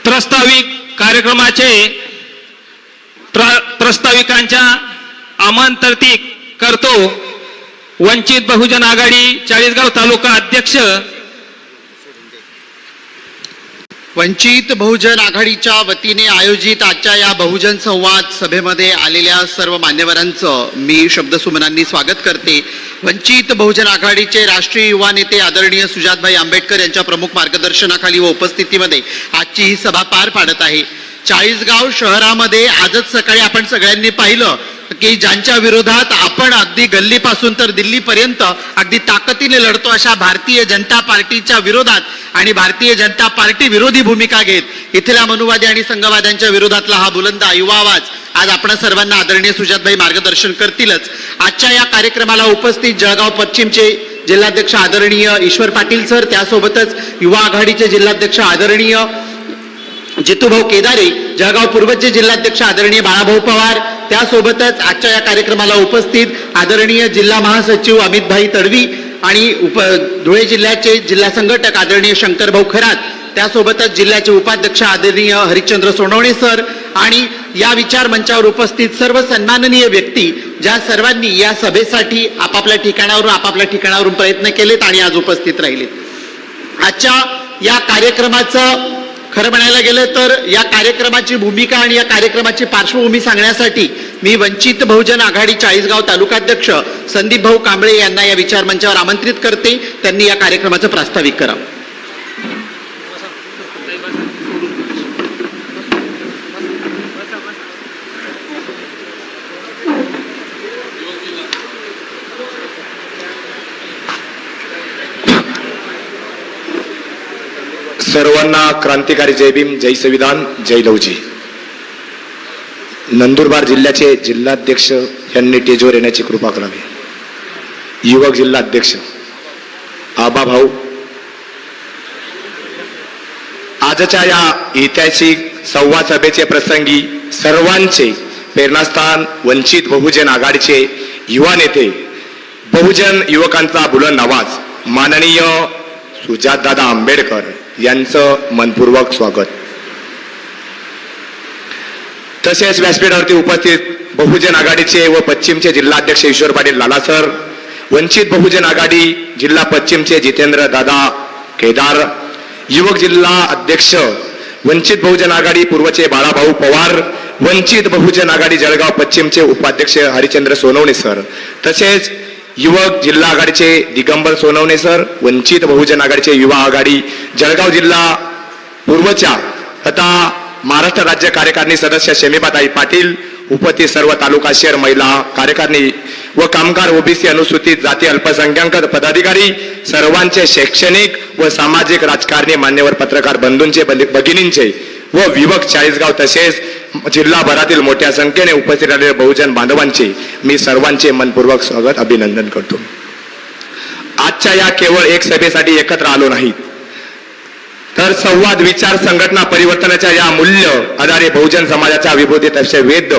प्रस्ताविक कार्यक्रमाचे प्रस्ताविकांच्या आमंत्रित करतो वंचित बहुजन आघाडी चाळीसगाव तालुका अध्यक्ष। वंचित बहुजन आघाडीच्या वतीने आयोजित आजच्या या बहुजन संवाद सभेमध्ये आलेल्या सर्व मान्यवरांचं मी शब्दसुमनांनी स्वागत करते। वंचित बहुजन आघाडीचे राष्ट्रीय युवा नेते आदरणीय सुजातभाई आंबेडकर यांच्या प्रमुख मार्गदर्शनाखाली व उपस्थितीमध्ये आजची ही सभा पार पाडत आहे। चाळीसगाव शहरामध्ये आजच सकाळी आपण सगळ्यांनी पाहिलं की ज्यांच्या विरोधात आपण अगदी गल्लीपासून तर दिल्लीपर्यंत अगदी ताकदीने लढतो अशा भारतीय जनता पार्टीच्या विरोधात आणि भारतीय जनता पार्टी विरोधी भूमिका घेत इथल्या मनुवादी आणि संघवाद्यांच्या विरोधातला हा बुलंद युवा आवाज आज आपण सर्वांना आदरणीय सुजातभाई मार्गदर्शन करतीलच। आजच्या या कार्यक्रमाला उपस्थित जळगाव पश्चिमचे जिल्हाध्यक्ष आदरणीय ईश्वर पाटील सर, त्यासोबतच युवा आघाडीचे जिल्हाध्यक्ष आदरणीय जितूभाऊ केदारे, जळगाव पूर्वचे जिल्हाध्यक्ष आदरणीय बाळाभाऊ पवार, त्यासोबतच आजच्या या कार्यक्रमाला उपस्थित आदरणीय जिल्हा महासचिव अमितभाई तडवी आणि धुळे जिल्ह्याचे जिल्हा संघटक आदरणीय शंकरभाऊ खरात, त्यासोबतच जिल्ह्याचे उपाध्यक्ष आदरणीय हरिश्चंद्र सोनवणे सर आणि या विचार मंचावर उपस्थित सर्व सन्माननीय व्यक्ती ज्या सर्वांनी या सभेसाठी आपापल्या ठिकाणावरून प्रयत्न केलेत आणि आज उपस्थित राहिलेत। आजच्या या कार्यक्रमाचं खरं म्हणायला गेलं तर या कार्यक्रमाची भूमिका आणि या कार्यक्रमाची पार्श्वभूमी सांगण्यासाठी मी वंचित बहुजन आघाडी चाळीसगाव तालुकाध्यक्ष संदीप भाऊ कांबळे यांना या विचार मंचावर आमंत्रित करते। त्यांनी या कार्यक्रमाचं प्रास्ताविक करावं। सर्वांना क्रांतिकारी जय भीम, जय संविधान, जय लवजी। नंदुरबार जिल्ह्याचे जिल्हाध्यक्ष यांनी टेजवर येण्याची कृपा करावी। युवक जिल्हाध्यक्ष आबा भाऊ, आजच्या या ऐतिहासिक संवाद सभेचे प्रसंगी सर्वांचे प्रेरणास्थान वंचित बहुजन आघाडीचे युवा नेते, बहुजन युवकांचा बुलंद आवाज माननीय सुजातदादा आंबेडकर यांचं मनपूर्वक स्वागत। तसेच व्यासपीठावरती उपस्थित बहुजन आघाडीचे व पश्चिमचे जिल्हाध्यक्ष ईश्वर पाटील लाला सर, वंचित बहुजन आघाडी जिल्हा पश्चिमचे जितेंद्र दादा केदार, युवक जिल्हा अध्यक्ष वंचित बहुजन आघाडी पूर्वचे बाळाभाऊ पवार, वंचित बहुजन आघाडी जळगाव पश्चिमचे उपाध्यक्ष हरिश्चंद्र सोनवणे सर, तसेच युवक जिल्हा आघाडीचे दिगंबर सोनवणे सर, वंचित बहुजन आघाडीचे युवा आघाडी जळगाव जिल्हा पूर्वच्या तथा महाराष्ट्र राज्य कार्यकारिणी सदस्य शमीबाताई पाटील, उपस्थित सर्व तालुका शहर महिला कार्यकारिणी व कामगार ओबीसी अनुसूचित जाती अल्पसंख्याक पदाधिकारी, सर्वांचे शैक्षणिक व सामाजिक राजकारणी मान्यवर पत्रकार बंधूंचे भगिनींचे व विभक्त चाळीसगाव तसेच जिल्हाभरातील मोठ्या संख्येने उपस्थित राहिलेल्या बहुजन बांधवांचे मी सर्वांचे मनपूर्वक स्वागत अभिनंदन करतो। आजच्या या केवळ एक सभेसाठी एकत्र आलो नाही तर संवाद विचार संघटना परिवर्तनाच्या या मूल्य आधारे बहुजन समाजाच्या विभूतीत असे वेध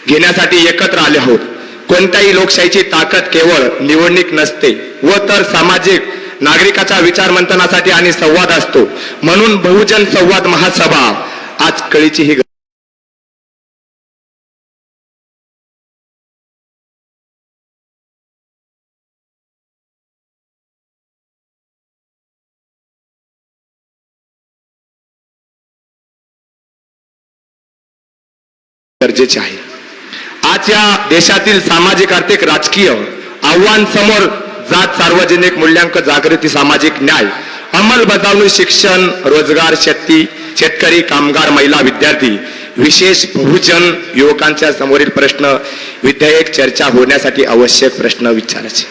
घेण्यासाठी एकत्र आले आहोत। कोणत्याही लोकशाहीची ताकद केवळ निवडणूक नसते व तर सामाजिक नागरिकाच्या विचार मंथनासाठी आणि संवाद असतो। म्हणून बहुजन संवाद महासभा आज कळीची ही गरजेचे आहे। आज या देशातील सामाजिक आर्थिक राजकीय आव्हान समोर जात सार्वजनिक मूल्यांक जागृती सामाजिक न्याय अंमलबजावणी शिक्षण रोजगार शेतकरी कामगार महिला विद्यार्थी विशेष बहुजन युवकांच्या समोरील प्रश्न विधेयक चर्चा होण्यासाठी आवश्यक प्रश्न विचारायचे।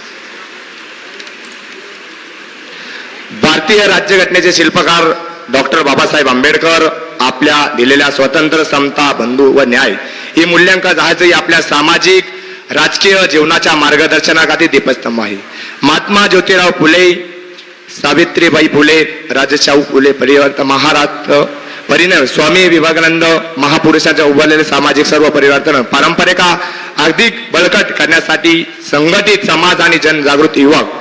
भारतीय राज्यघटनेचे शिल्पकार डॉक्टर बाबासाहेब आंबेडकर आपल्या दिलेल्या स्वतंत्र समता बंधू व न्याय ही मूल्यांक जहाजही आपल्या सामाजिक राजकीय जीवनाच्या मार्गदर्शनाखाली दीपस्तंभ आहे। महात्मा ज्योतिराव फुले सावित्रीबाई फुले, राजशाहू फुले परिवर्तन महाराष्ट्र परिणय स्वामी विवेकानंद महापुरुषांच्या उभारलेले सामाजिक सर्व परिवर्तन पारंपरिका अधिक बळकट करण्यासाठी संघटित समाज आणि जनजागृती युवक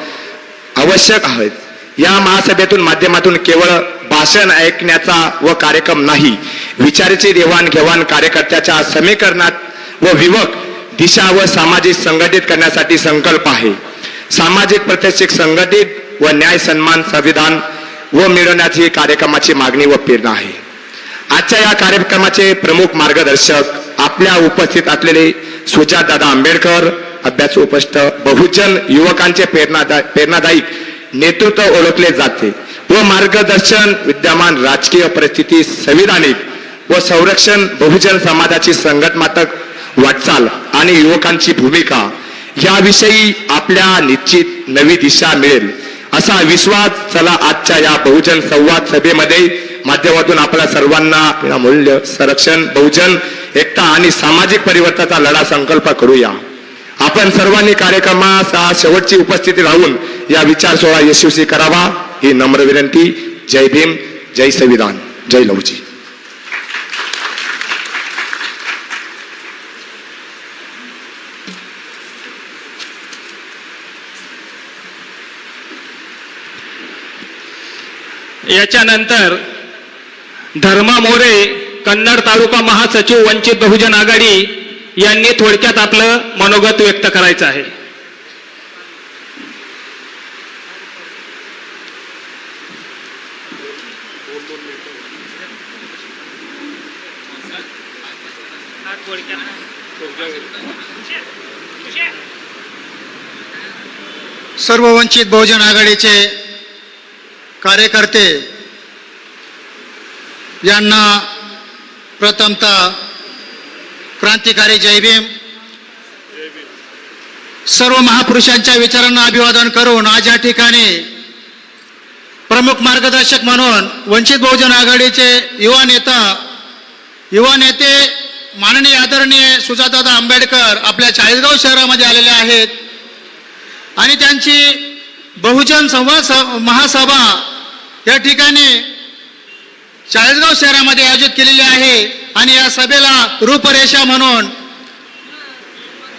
आवश्यक आहेत. या महासभेतून माध्यमातून केवळ भाषण ऐकण्याचा व कार्यक्रम नाही, विचाराची देवाणघेवाण कार्यकर्त्याच्या समीकरणात व विवेक दिशा व सामाजिक संघटित करण्यासाठी संकल्प आहे. सामाजिक प्रतिष्ठित संघटित व न्याय सन्मान संविधान व मिळवण्याची कार्यक्रमाची मागणी व प्रेरणा आहे. आजच्या या कार्यक्रमाचे प्रमुख मार्गदर्शक आपल्या उपस्थित असलेले सुजातदादा आंबेडकर, अभ्यासू उपस्थ बहुजन युवकांचे प्रेरणादायी नेतृत्व ओळखले जाते व मार्गदर्शन विद्यमान राजकीय परिस्थिती, संविधानिक व संरक्षण, बहुजन समाजाची संघटनात्मक वाटचाल आणि युवकांची भूमिका याविषयी आपल्या निश्चित नवी दिशा मिळेल असा विश्वास. चला आजच्या या बहुजन संवाद सभेमध्ये माध्यमातून आपल्या सर्वांना मूल्य संरक्षण, बहुजन एकता आणि सामाजिक परिवर्तनाचा लढा संकल्प करूया. आपण सर्वांनी कार्यक्रमाचा शेवटची उपस्थिती राहून या विचार सोहळा यशस्वी करावा ही नम्र विनंती. जय भीम, जय संविधान, जय लवजी. याच्यानंतर धर्मा मोरे, कन्नड तालुका महासचिव, वंचित बहुजन आघाडी यांनी थोडक्यात आपलं मनोगत व्यक्त करायचं आहे. सर्व वंचित बहुजन आघाडीचे कार्यकर्ते यांना प्रथमतः क्रांतिकारी जय भीम. सर्व महापुरुषांच्या विचारांना अभिवादन करून आज या ठिकाणी प्रमुख मार्गदर्शक म्हणून वंचित बहुजन आघाडीचे युवा नेते माननीय आदरणीय सुजातदादा आंबेडकर आपल्या चाळीसगाव शहरामध्ये आलेले आहेत आणि त्यांची बहुजन संवाद महासभा या ठिकाणी चाळीसगाव शहरामध्ये आयोजित केलेली आहे. आणि या सभेला रूपरेषा म्हणून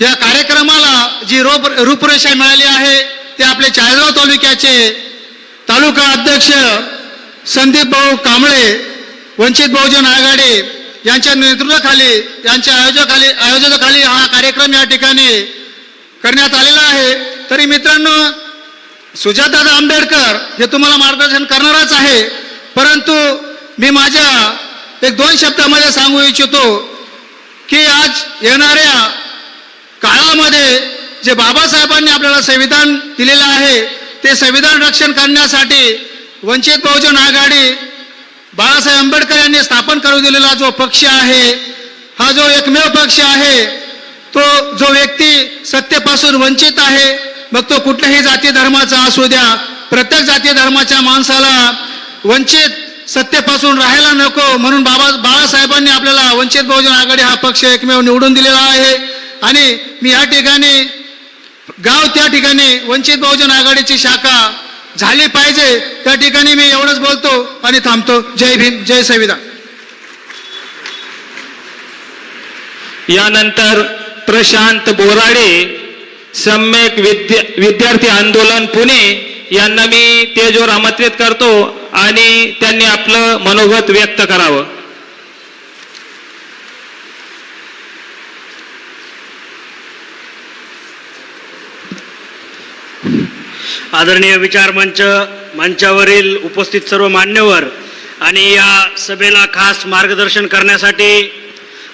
या कार्यक्रमाला जी रूपरेषा मिळाली आहे ते आपले चाळीसगाव तालुक्याचे तालुका अध्यक्ष संदीप भाऊ कांबळे, वंचित बहुजन आघाडी यांच्या नेतृत्वाखाली, यांच्या आयोजकाखाली हा कार्यक्रम या ठिकाणी करण्यात आलेला आहे. तरी मित्रांनो, सुजातदादा आंबेडकर हे तुम्हाला मार्गदर्शन करणारच आहे, परंतु मी माझ्या एक दोन शब्दामध्ये सांगू इच्छितो की आज येणाऱ्या काळामध्ये जे बाबासाहेबांनी आपल्याला संविधान दिलेलं आहे ते संविधान रक्षण करण्यासाठी वंचित बहुजन आघाडी बाळासाहेब आंबेडकर यांनी स्थापन करून दिलेला जो पक्ष आहे, हा जो एकमेव पक्ष आहे, तो जो व्यक्ती सत्तेपासून वंचित आहे, मग तो कुठल्याही जाती धर्माचा असू द्या, प्रत्येक जाती धर्माच्या माणसाला वंचित सत्तेपासून राहायला नको म्हणून बाळासाहेबांनी आपल्याला वंचित बहुजन आघाडी हा पक्ष एकमेव निवडून दिलेला आहे. आणि मी या ठिकाणी त्या ठिकाणी वंचित बहुजन आघाडीची शाखा झाली पाहिजे, त्या ठिकाणी मी एवढंच बोलतो आणि थांबतो. जय भीम, जय संविधान. यानंतर प्रशांत बोराडे, सम्यक विद्यार्थी आंदोलन पुणे यांना मी तेजोर आमंत्रित करतो आणि त्यांनी आपलं मनोगत व्यक्त करावं. आदरणीय विचार मंचावरील उपस्थित सर्व मान्यवर आणि या सभेला खास मार्गदर्शन करण्यासाठी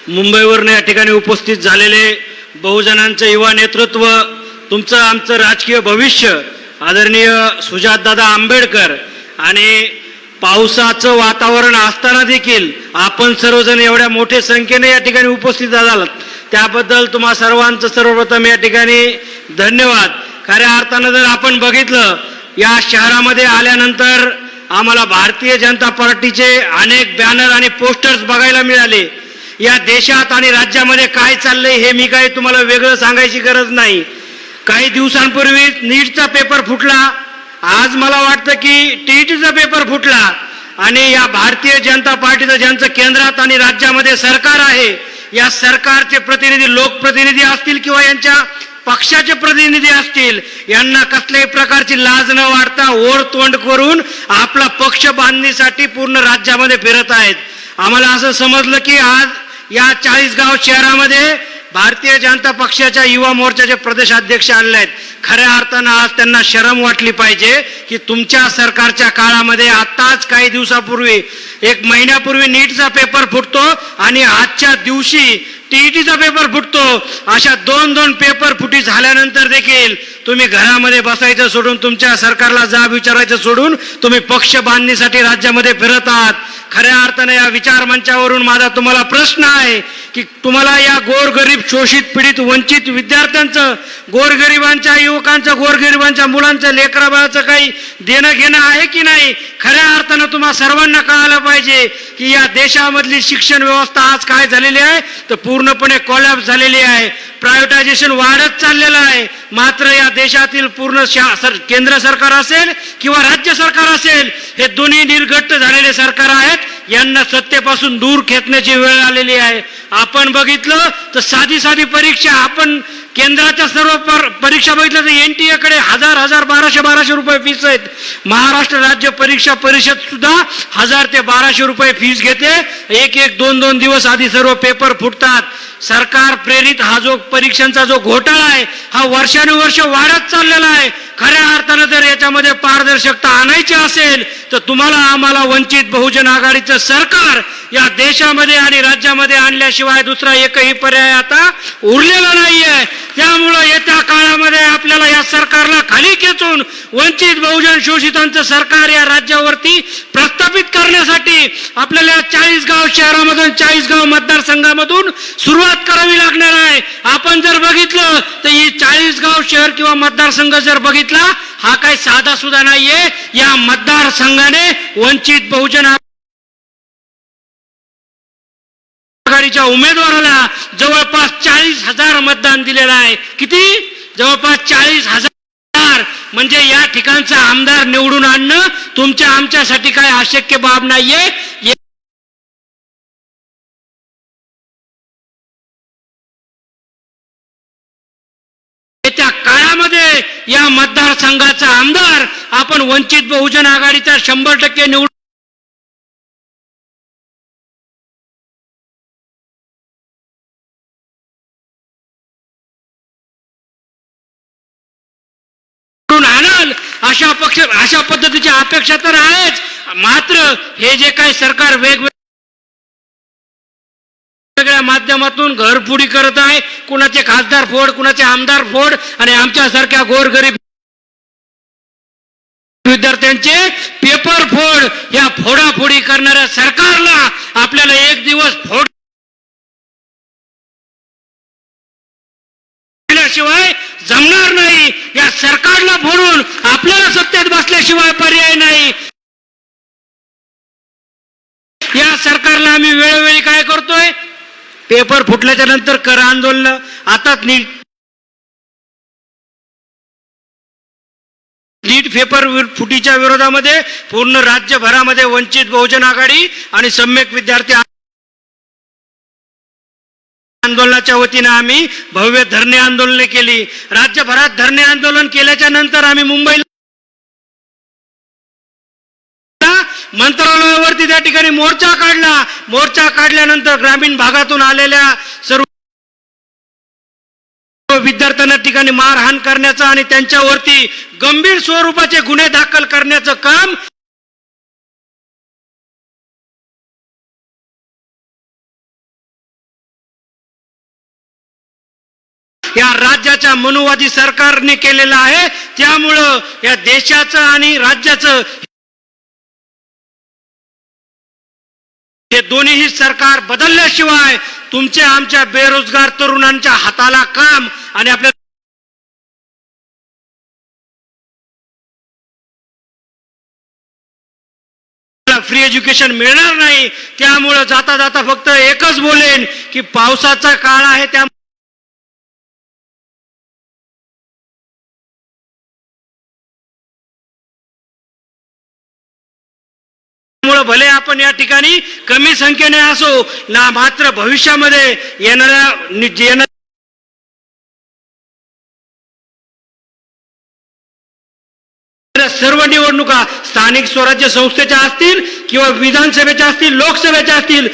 मुंबईवरून या ठिकाणी उपस्थित झालेले बहुजनांचे युवा नेतृत्व, तुमचं आमचं राजकीय भविष्य आदरणीय सुजातदादा आंबेडकर, आणि पावसाचं वातावरण असताना देखील आपण सर्वजण एवढ्या मोठ्या संख्येने या ठिकाणी उपस्थित झालात त्याबद्दल तुम्हा सर्वांचं सर्वप्रथम या ठिकाणी धन्यवाद. खऱ्या अर्थानं जर आपण बघितलं, या शहरामध्ये आल्यानंतर आम्हाला भारतीय जनता पार्टीचे अनेक बॅनर आणि पोस्टर्स बघायला मिळाले. या देशात आणि राज्यामध्ये काय चाललंय हे मी काही तुम्हाला वेगळं सांगायची गरज नाही. काही दिवसांपूर्वी नीटचा पेपर फुटला, आज मला वाटतं की टीईटीचा पेपर फुटला आणि या भारतीय जनता पार्टीचं ज्यांचं केंद्रात आणि राज्यामध्ये सरकार आहे, या सरकारचे प्रतिनिधी लोकप्रतिनिधी असतील किंवा यांच्या पक्षाचे प्रतिनिधी असतील, यांना कसल्याही प्रकारची लाज न वाटता ओढ तोंड करून आपला पक्ष बांधणीसाठी पूर्ण राज्यामध्ये फिरत आहेत. आम्हाला असं समजलं की आज या 40गाव शहरामध्ये भारतीय जनता पक्षाच्या युवा मोर्चाचे प्रदेशाध्यक्ष आले आहेत. खऱ्या अर्थानं आज त्यांना शरम वाटली पाहिजे की तुमच्या सरकारच्या काळामध्ये आताच काही दिवसापूर्वी, 1 महिन्यापूर्वी नीटचा पेपर फुटतो आणि आजच्या दिवशी टीईटीचा पेपर फुटतो. अशा 2 पेपर फुटी झाल्यानंतर देखील तुम्ही घरामध्ये बसायचं सोडून, तुमच्या सरकारला जाब विचारायचं सोडून तुम्ही पक्ष बांधणीसाठी राज्यामध्ये फिरत आहात. खऱ्या अर्थाने या विचार मंचावरून माझा तुम्हाला प्रश्न आहे की तुम्हाला या गोरगरीब, शोषित, पीडित, वंचित विद्यार्थ्यांचं, गोरगरिबांच्या युवकांचं, गोरगरिबांच्या मुलांचं, लेकराबाळाचं काही देणं घेणं आहे की नाही? खऱ्या अर्थानं तुम्हा सर्वांना कळालं पाहिजे की या देशामधली शिक्षण व्यवस्था आज काय झालेली आहे, तर पूर्णपणे कोलॅप्स झालेली आहे. प्रायव्हेटायझेशन वाढत चाललेलं आहे. मात्र या देशातील पूर्ण केंद्र सरकार असेल किंवा राज्य सरकार असेल, हे दोन्ही निर्घट्ट झालेले सरकार आहेत. यांना सत्तेपासून दूर खेचण्याची वेळ आलेली आहे. आपण बघितलं तर साधी परीक्षा, आपण केंद्राच्या सर्व परीक्षा बघितल्या तर NTA कडे 1000 1200 रुपये फीस आहेत. महाराष्ट्र राज्य परीक्षा परिषद सुद्धा 1000 ते 1200 रुपये फीस घेते. 1-2 दिवस आधी सर्व पेपर फुटतात. सरकार प्रेरित हा जो परीक्षांचा जो घोटाळा आहे, हा वर्षानुवर्ष वाढत चाललेला आहे. खऱ्या अर्थानं जर याच्यामध्ये पारदर्शकता आणायची असेल तर तुम्हाला, आम्हाला वंचित बहुजन आघाडीचं सरकार या देशामध्ये आणि राज्यामध्ये आणल्याशिवाय दुसरा एकही पर्याय आता उरलेला नाहीये. त्यामुळं येत्या काळामध्ये आपल्याला या सरकारला खाली खेचून वंचित बहुजन शोषितांचं सरकार या राज्यावरती प्रस्थापित करण्यासाठी आपल्याला 40गाव शहरामधून, 40गाव मतदारसंघामधून सुरुवात करावी लागणार आहे. आपण जर बघितलं तर ही 40गाव शहर किंवा मतदारसंघ जर बघितला, हा काही साधा सुद्धा नाहीये. या मतदारसंघाने वंचित बहुजन आघाडीच्या उमेदवाराला जवळपास 40,000 मतदान दिलेलं आहे. किती? जवळपास 40,000. म्हणजे या ठिकाणचा आमदार निवडून आणणं तुमच्या आमच्यासाठी काय अशक्य बाब नाहीये. येत्या काळामध्ये या मतदारसंघाचा आमदार आपण वंचित बहुजन आघाडीचा 100% निवडून आणाल अशा पद्धतीची अपेक्षा तर आहेच. मात्र हे जे काही सरकार वेगवेगळ्या माध्यमातून घरफोडी करत आहे, कुणाचे खासदार फोड, कुणाचे आमदार फोड, आणि आमच्यासारख्या गोरगरीब विद्यार्थ्यांचे पेपर फोड, या फोडाफोडी करणाऱ्या सरकारला आपल्याला एक दिवस फोड शिवाय जमणार नाही. या सरकारला फोडून आपल्याला सत्तेत बसल्याशिवाय पर्याय नाही. या सरकारला आम्ही वेळोवेळी काय करतोय? पेपर फुटल्याच्या नंतर कर आंदोलन, आता नीट पेपर फुटीच्या विरोधामध्ये पूर्ण राज्यभरामध्ये वंचित बहुजन आघाडी आणि सम्यक विद्यार्थी आंदोलनाच्या वतीने आम्ही भव्य धरणे आंदोलने केली. राज्यभरात धरणे आंदोलन केल्याच्या नंतर आम्ही मुंबईला मंत्रालयावरती त्या ठिकाणी मोर्चा काढला. मोर्चा काढल्यानंतर ग्रामीण भागातून आलेल्या सर्व विद्यार्थ्यांना ठिकाणी मारहाण करण्याचा आणि त्यांच्यावरती गंभीर स्वरूपाचे गुन्हे दाखल करण्याचं काम या राज्याच्या मनुवादी सरकारने केलेलं आहे. त्यामुळं या देशाचं आणि राज्याचं हे दोन्हीही सरकार बदलल्याशिवाय तुमच्या आमच्या बेरोजगार तरुणांच्या हाताला काम आणि आपल्या फ्री एज्युकेशन मिळणार नाही. त्यामुळं जाता जाता फक्त एकच बोलेन की पावसाचा काळ आहे, त्या भले आपण या ठिकाणी कमी संख्येने असो ना, मात्र भविष्यामध्ये येणाऱ्या सर्व निवडणुका स्थानिक स्वराज्य संस्थेच्या असतील किंवा विधानसभेच्या असतील, लोकसभेच्या असतील,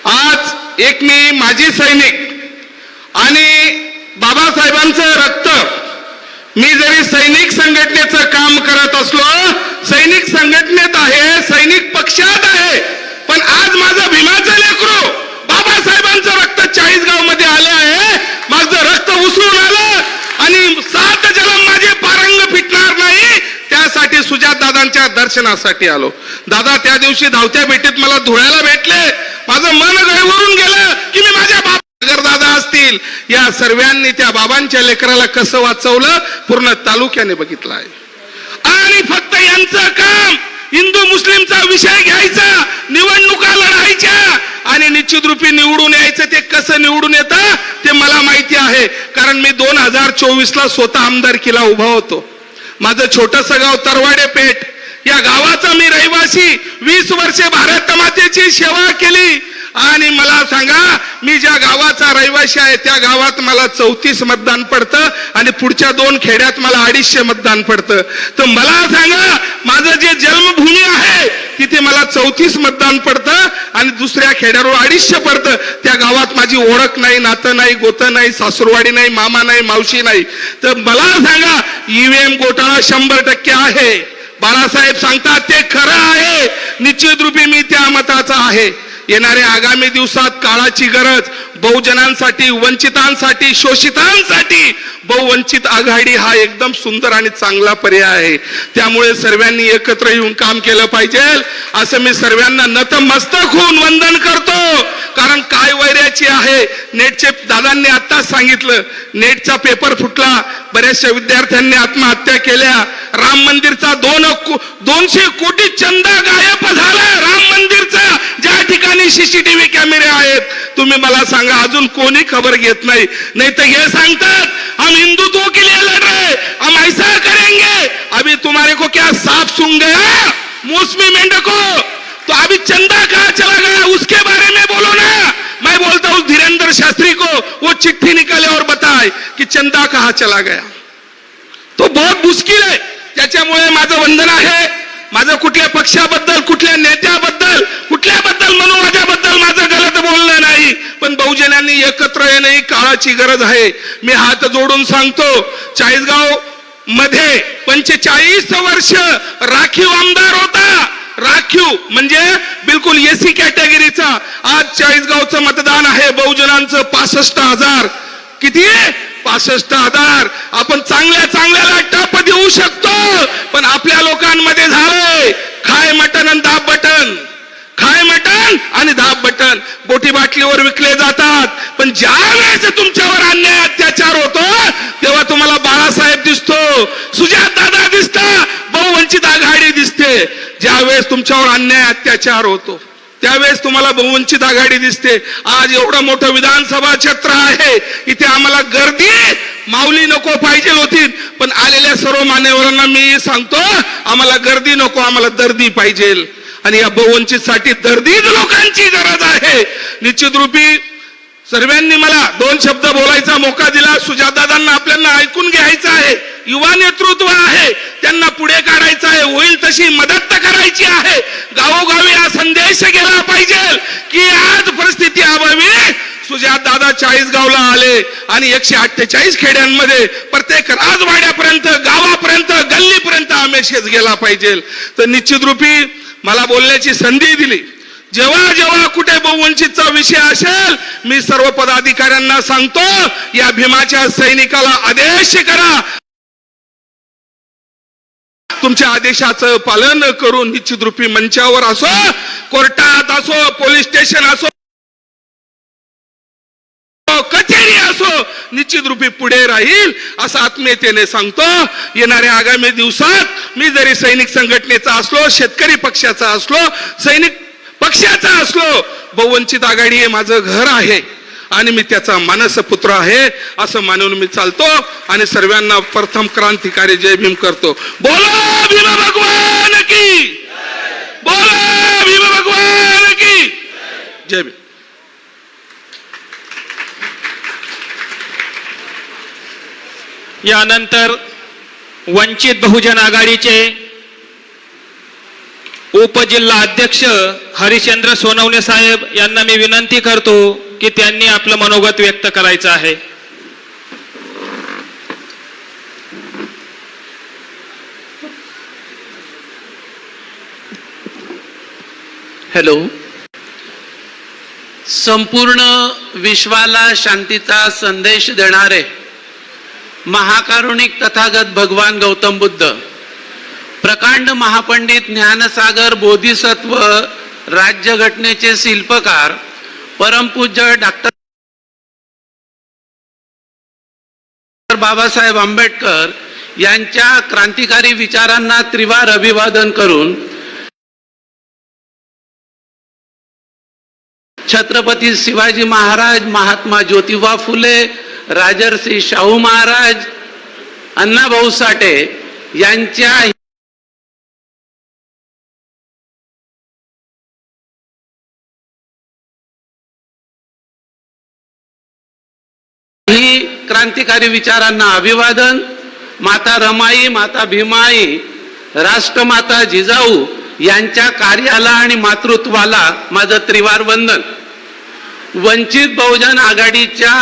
आज एक मी माजी सैनिक आणि बाबासाहेबांचं रक्त, मी जरी सैनिक संघटनेचं काम करत असलो, सैनिक संघटनेत आहे, सैनिक पक्षात आहे, पण आज माझं भीमाचं लेकरू बाबासाहेबांचं रक्त 40गाव मध्ये आलं आहे. माझं रक्त उसळून आलं आणि 7 जन्म माझे पारंग फिटणार नाही, त्यासाठी सुजात दादांच्या दर्शनासाठी आलो. दादा त्या दिवशी धावत्या भेटीत मला धुळ्याला भेटले. माझं मन गळवरून गेलं की मी माझ्या दादा असतील, या सर्वांनी त्या बाबांच्या लेकराला कसं वाचवलं पूर्ण तालुक्याने बघितलं आहे. आणि फक्त यांचं काम हिंदू मुस्लिमचा विषय घ्यायचा, निवडणुका लढायच्या आणि निश्चित रूपी निवडून यायचं. ते कसं निवडून येतं ते मला माहिती आहे, कारण मी 2024ला स्वतः आमदारकीला उभा होतो. माझं छोटंसं गाव तरवाडे पेठ, या गावाचा मी रहिवासी, 20 वर्षे भारत मातेची सेवा केली. आणि मला सांगा, मी ज्या गावाचा रहिवासी आहे त्या गावात मला 34 मतदान पडतं आणि पुढच्या 2 खेड्यात मला 250 मतदान पडतं. तर मला सांगा, माझं जे जन्मभूमी आहे तिथे मला 34 मतदान पडतं आणि दुसऱ्या खेड्यावर 250 पडतं. त्या गावात माझी ओळख नाही, नातं नाही, गोतं नाही, सासूरवाडी नाही, मामा नाही, मावशी नाही. तर मला सांगा, ईव्हीएम घोटाळा 100% आहे. बाळासाहेब सांगतात ते खरं आहे. निश्चित रूपी मी त्या मताचा आहे. येणाऱ्या आगामी दिवसात काळाची गरज, बहुजनांसाठी, वंचितांसाठी, शोषितांसाठी बहुवंचित आघाडी हा एकदम सुंदर आणि चांगला पर्याय आहे. त्यामुळे सर्वांनी एकत्र येऊन काम केलं पाहिजे असं मी सर्वांना नतमस्तक होऊन वंदन करतो. कारण काय वैराची आहे. नेटचे दादांनी आत्ताच सांगितलं, नेटचा पेपर फुटला, बऱ्याचशा विद्यार्थ्यांनी आत्महत्या केल्या, राम मंदिरचा 200 कोटी चंदा गायब झाला राम मंदिरचा, ज्या ठिकाणी सीसीटीव्ही कॅमेरे आहेत. तुम्ही मला सांगा, अजून कोणी खबर घेत नाही. नाही तर हे सांगतात हम हिंदुत्व के लिए लड़ रहे, हम ऐसा करेंगे. अभी तुम्हारे को क्या सांप सूंघ गया मौसमी मेंढको, तो अभी चंदा कहाँ चला गया उसके बारे में बोलो ना. मैं बोलता हूँ धीरेन्द्र शास्त्री को वो चिट्ठी निकाले और बताए कि चंदा कहाँ चला गया. तो बहुत मुश्किल है. त्याच्यामुळे माझं वंदन आहे. माझं कुठल्या पक्षाबद्दल, कुठल्या नेत्याबद्दल, कुठल्याबद्दल, मनुवाद्याबद्दल माझं गलत बोलणं नाही, पण बहुजनांनी एकत्र येणं ही काळाची गरज आहे. मी हात जोडून सांगतो, 40गाव मध्ये 45 वर्ष राखीव आमदार होता. राखीव म्हणजे बिलकुल एसी कॅटेगरीचा. आज 40गावचं मतदान आहे बहुजनांचं 65,000. किती आहे? 65,000. आपण चांगल्याला टप देऊ शकतो, पण आपल्या लोकांमध्ये झालंय खाय मटन आणि दाब बटन, खाय मटन आणि दाब बटन. बोटी बाटलीवर विकले जातात. पण ज्या वेळेस तुमच्यावर अन्याय अत्याचार होतो तेव्हा तुम्हाला बाळासाहेब दिसतो, सुजात दादा दिसता, बहुवंचित आघाडी दिसते. ज्यावेळेस तुमच्यावर अन्याय अत्याचार होतो त्यावेळेस तुम्हाला बहुवंचित आघाडी दिसते. आज एवढं मोठं विधानसभा क्षेत्र आहे, इथे आम्हाला गर्दी माऊली नको पाहिजे होती, पण आलेल्या सर्व मान्यवरांना मी सांगतो, आम्हाला गर्दी नको, आम्हाला दर्दी पाहिजे. आणि या बहुवंचितसाठी दर्दीच लोकांची गरज आहे. निश्चित रूपी सर्वांनी मला 2 शब्द बोलायचा मोका दिला. सुजातदादांना आपल्याला ऐकून घ्यायचं आहे. युवा नेतृत्व आहे, त्यांना पुढे काढायचं आहे, होईल तशी मदत करायची आहे. गावोगावी हा संदेश गेला पाहिजे की आज परिस्थिती अभावी सुजात दादा 40गावला आले आणि 148 खेड्यांमध्ये प्रत्येक राजवाड्यापर्यंत, गावापर्यंत, गल्लीपर्यंत हा मेसेज गेला पाहिजे. तर निश्चित रूपी मला बोलण्याची संधी दिली. जेव्हा जेव्हा कुठे बहुवंचितचा विषय असेल, मी सर्व पदाधिकाऱ्यांना सांगतो, या भीमाच्या सैनिकाला आदेश करा. तुमच्या आदेशाचं पालन करून निश्चित रूपी मंचावर असो, कोर्टात असो, पोलीस स्टेशन असो, कचेरी असो, निश्चित रूपी पुढे राहील असं आत्मीयतेने सांगतो. येणाऱ्या आगामी दिवसात मी जरी सैनिक संघटनेचा असलो, शेतकरी पक्षाचा असलो, सैनिक पक्षाचा असलो, बहुवंचित आघाडी हे माझं घर आहे आणि मी त्याचा मानसपुत्र आहे असं मानून मी चालतो आणि सर्वांना प्रथम क्रांतिकारी जय भीम करतो. बोला भीम भगवान की, बोला भीम भगवान की जय भीम. यानंतर वंचित बहुजन आघाडीचे उपजिल्हा अध्यक्ष हरिश्चंद्र सोनवणे साहेब यांना मी विनंती करतो की त्यांनी आपलं मनोगत व्यक्त करायचं आहे. हॅलो. संपूर्ण विश्वाला शांतीचा संदेश देणारे महाकारुणिक तथागत भगवान गौतम बुद्ध, प्रकांड महापंडित ज्ञानसागर बोधिसत्व राज्यघटनेचे शिल्पकार परमपूज्य डॉक्टर बाबासाहेब आंबेडकर यांच्या क्रांतिकारी विचारांना त्रिवार अभिवादन करून छत्रपती शिवाजी महाराज, महात्मा ज्योतिबा फुले, राजर्षी शाहू महाराज, अण्णाभाऊ साठे यांच्या ही क्रांतिकारी विचारांना अभिवादन. माता रमाई, माता भीमाई, राष्ट्रमाता जिजाऊ यांच्या कार्याला आणि मातृत्वाला माझं त्रिवार वंदन. वंचित बहुजन आघाडीच्या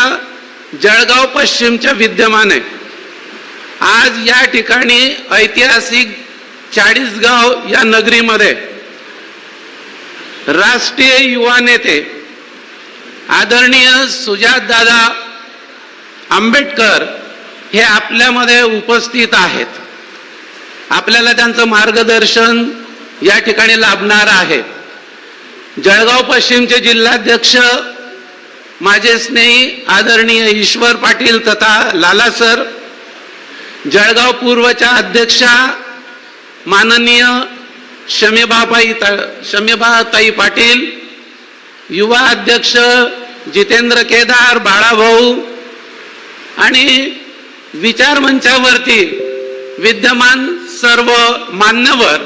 जळगाव पश्चिमच्या विद्यमाने आज या ठिकाणी ऐतिहासिक चाळीसगाव या नगरीमध्ये राष्ट्रीय युवा नेते आदरणीय सुजातदादा आंबेडकर हे आपल्यामध्ये उपस्थित आहेत. आपल्याला त्यांचं मार्गदर्शन या ठिकाणी लाभणार आहे. जळगाव पश्चिमचे जिल्हाध्यक्ष माझे स्नेही आदरणीय ईश्वर पाटील तथा लाला सर, जळगाव पूर्वच्या अध्यक्षा माननीय शमीबाताई पाटील, युवा अध्यक्ष जितेंद्र केदार, बाळाभाऊ आणि विचार मंचावरती विद्यमान सर्व मान्यवर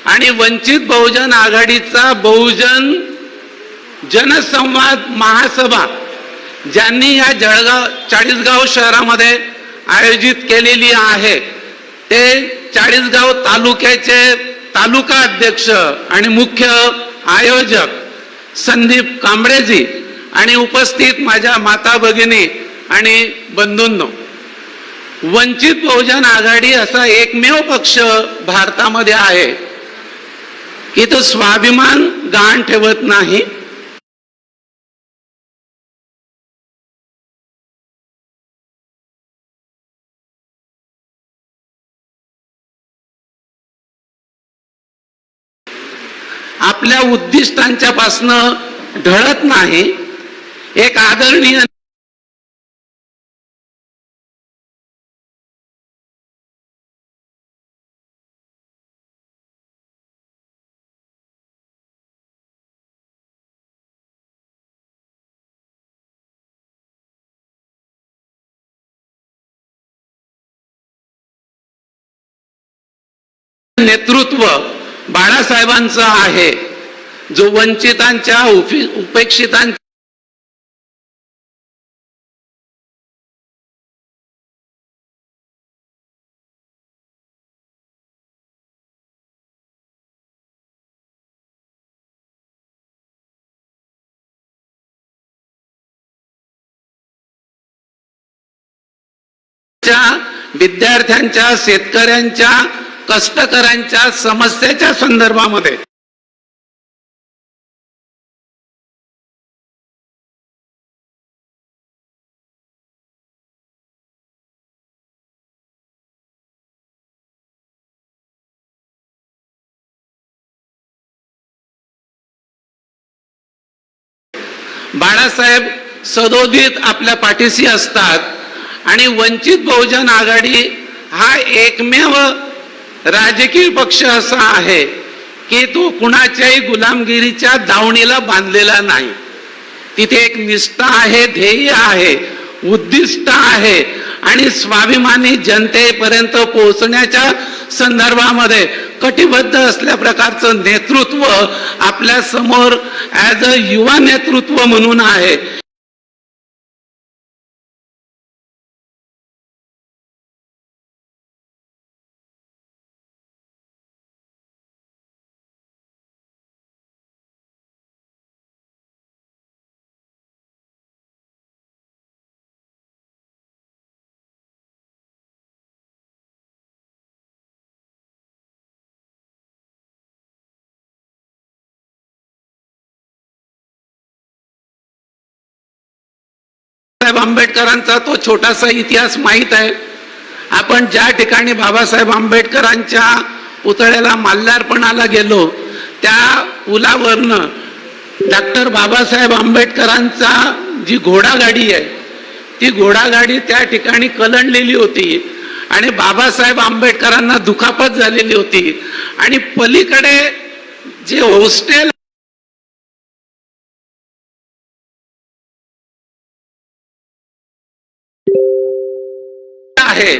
आणि वंचित बहुजन आघाडीचा बहुजन जनसंवाद महासभा ज्यांनी या चाळीसगाव शहरामध्ये आयोजित केलेली आहे, ते चाळीसगाव तालुक्याचे तालुका अध्यक्ष आणि मुख्य आयोजक संदीप कांबळेजी आणि उपस्थित माझ्या माता भगिनी आणि बंधूंनो, वंचित बहुजन आघाडी असा एकमेव पक्ष भारतामध्ये आहे की तो स्वाभिमान गहाण ठेवत नाही. आपल्या उद्दिष्टांच्या पासनं ढळत नाही. एक आदरणीय नेतृत्व बाळासाहेबांचं आहे, जो वंचितांच्या उपेक्षितांच्या विद्यार्थ्यांच्या, शेतकऱ्यांच्या, कष्टकऱ्यांच्या समस्येच्या संदर्भामध्ये बाळासाहेब सदोदित आपल्या पाठीशी असतात आणि वंचित बहुजन आघाडी हा एकमेव राजकीय पक्ष असा आहे की तो कुणाच्याही गुलामगिरीच्या दावणीला बांधलेला नाही. तिथे एक निष्ठा आहे, ध्येय आहे, उद्दिष्ट आहे आणि स्वाभिमानी जनतेपर्यंत पोहोचण्याच्या संदर्भामध्ये कटिबद्ध असल्या प्रकारचं नेतृत्व आपल्या समोर ॲज अ युवा नेतृत्व म्हणून आहे. बाबासाहेब आंबेडकरांचा तो छोटासा इतिहास माहीत आहे. आपण ज्या ठिकाणी बाबासाहेब आंबेडकरांच्या पुतळ्याला माल्यार्पणाला गेलो त्या पुलावरनं डॉक्टर बाबासाहेब आंबेडकरांचा जी घोडागाडी आहे ती घोडागाडी त्या ठिकाणी कलंडलेली होती आणि बाबासाहेब आंबेडकरांना दुखापत झालेली होती आणि पलीकडे जे हॉस्टेल आहे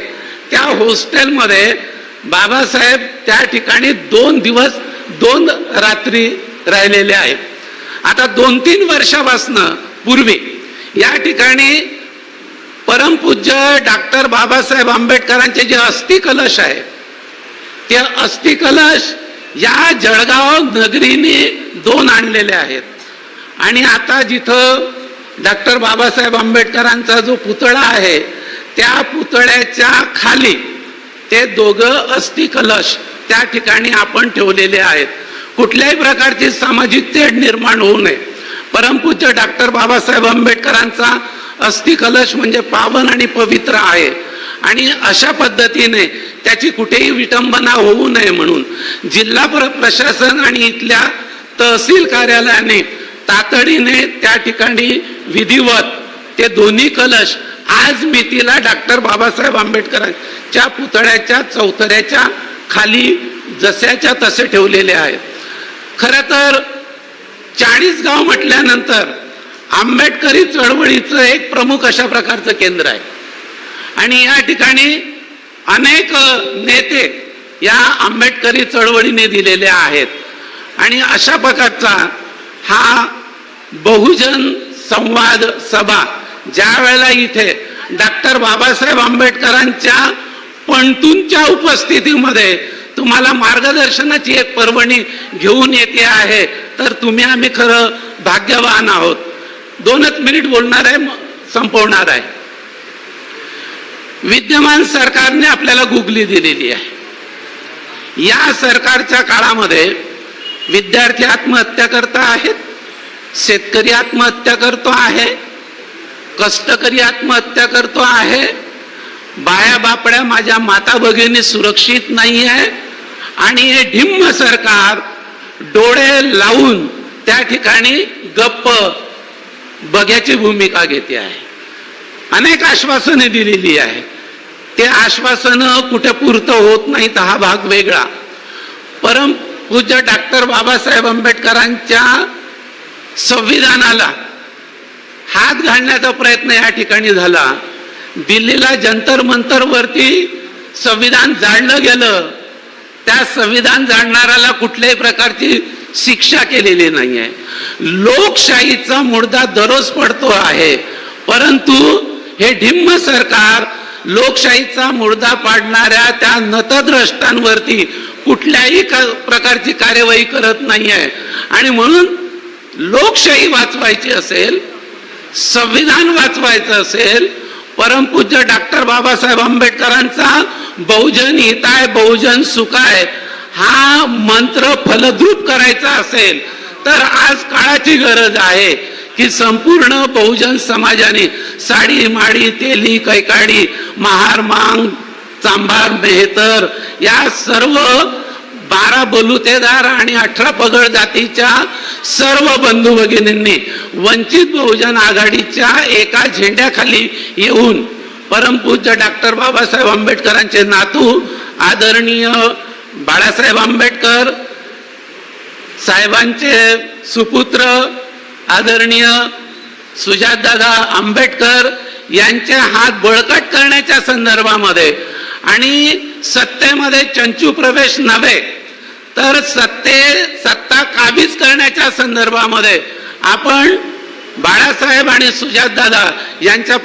त्या हॉस्टेलमध्ये बाबासाहेब त्या ठिकाणी 2 दिवस 2 रात्री राहिलेले आहेत. आता 2-3 वर्षापासून पूर्वी या ठिकाणी परमपूज्य डॉक्टर बाबासाहेब आंबेडकरांचे जे अस्थि कलश आहे ते अस्थि कलश या जळगाव नगरीने 2 आणलेले आहेत आणि आता जिथं डॉक्टर बाबासाहेब आंबेडकरांचा जो पुतळा आहे त्या पुतळ्याच्या खाली ते 2 अस्थि कलश त्या ठिकाणी आपण ठेवलेले आहेत. कुठल्याही प्रकारची सामाजिक तेढ निर्माण होऊ नये. परमपूज्य डॉक्टर बाबासाहेब आंबेडकरांचा अस्थि कलश म्हणजे पावन आणि पवित्र आहे आणि अशा पद्धतीने त्याची कुठेही विटंबना होऊ नये म्हणून जिल्हा प्रशासन आणि इथल्या तहसील कार्यालयाने तातडीने त्या ठिकाणी विधिवत ते दोन्ही कलश आज मितीला डॉक्टर बाबासाहेब आंबेडकरांच्या पुतळ्याच्या चौथऱ्याच्या खाली जशाच्या तसे ठेवलेले आहेत. खरं तर 40 गाव म्हटल्यानंतर आंबेडकरी चळवळीचं एक प्रमुख अशा प्रकारचं केंद्र आहे आणि या ठिकाणी अनेक नेते या आंबेडकरी चळवळीने दिलेले आहेत आणि अशा प्रकारचा हा बहुजन संवाद सभा ज्या वेळेला इथे डॉक्टर बाबासाहेब आंबेडकरांच्या पंतूंच्या उपस्थितीमध्ये तुम्हाला मार्गदर्शनाची एक पर्वणी घेऊन येते आहे तर तुम्ही आम्ही खरं भाग्यवान आहोत. 2च मिनिट बोलणार आहे, संपवणार आहे. विद्यमान सरकारने आपल्याला गुगली दिलेली आहे. या सरकारच्या काळामध्ये विद्यार्थी आत्महत्या करत आहेत, शेतकरी आत्महत्या करतो आहे, कष्टकरी आत्महत्या करतो आहे, बाया बापड्या माझ्या माता भगिनी सुरक्षित नाही आहे आणि हे ढिम्म सरकार डोळे लावून त्या ठिकाणी गप्प बघ्याची भूमिका घेते आहे. अनेक आश्वासने दिलेली आहे. ते आश्वासनं कुठे पूर्त होत नाहीत हा भाग वेगळा. परमपूज्य डॉक्टर बाबासाहेब आंबेडकरांच्या संविधानाला हात घालण्याचा प्रयत्न या ठिकाणी झाला. दिल्लीला जंतर मंतर वरती संविधान जाळलं गेलं. त्या संविधान जाणणाऱ्याला कुठल्याही प्रकारची शिक्षा केलेली नाही आहे. लोकशाहीचा मुर्दा दररोज पडतो आहे परंतु हे ढिम्म सरकार लोकशाहीचा मुर्दा पाडणाऱ्या त्या नतद्रष्टांवरती कुठल्याही प्रकारची कार्यवाही करत नाही आहे आणि म्हणून लोकशाही वाचवायची असेल, संविधान वाचवायचं असेल, परमपूज्य डॉक्टर बाबासाहेब आंबेडकरांचा बहुजन हिताय बहुजन सुखाय हा मंत्र फलद्रूप करायचा असेल तर आज काळाची गरज आहे की संपूर्ण बहुजन समाजाने साडी माडी तेली कैकाडी महार मांग चांभार मेहतर या सर्व 12 बलुतेदार आणि 18 पगड जातीच्या सर्व बंधू भगिनींनी वंचित बहुजन आघाडीच्या एका झेंड्याखाली येऊन परमपूज्य डॉक्टर बाबासाहेब आंबेडकरांचे नातू आदरणीय बाळासाहेब आंबेडकर साहेबांचे सुपुत्र आदरणीय सुजातदादा आंबेडकर यांचे हात बळकट करण्याच्या संदर्भामध्ये आणि सत्तेमध्ये चंचू प्रवेश नव्हे तर सत्ता काबीज करण्याच्या संदर्भामध्ये आपण बाळासाहेब आणि सुजातदादा यांच्या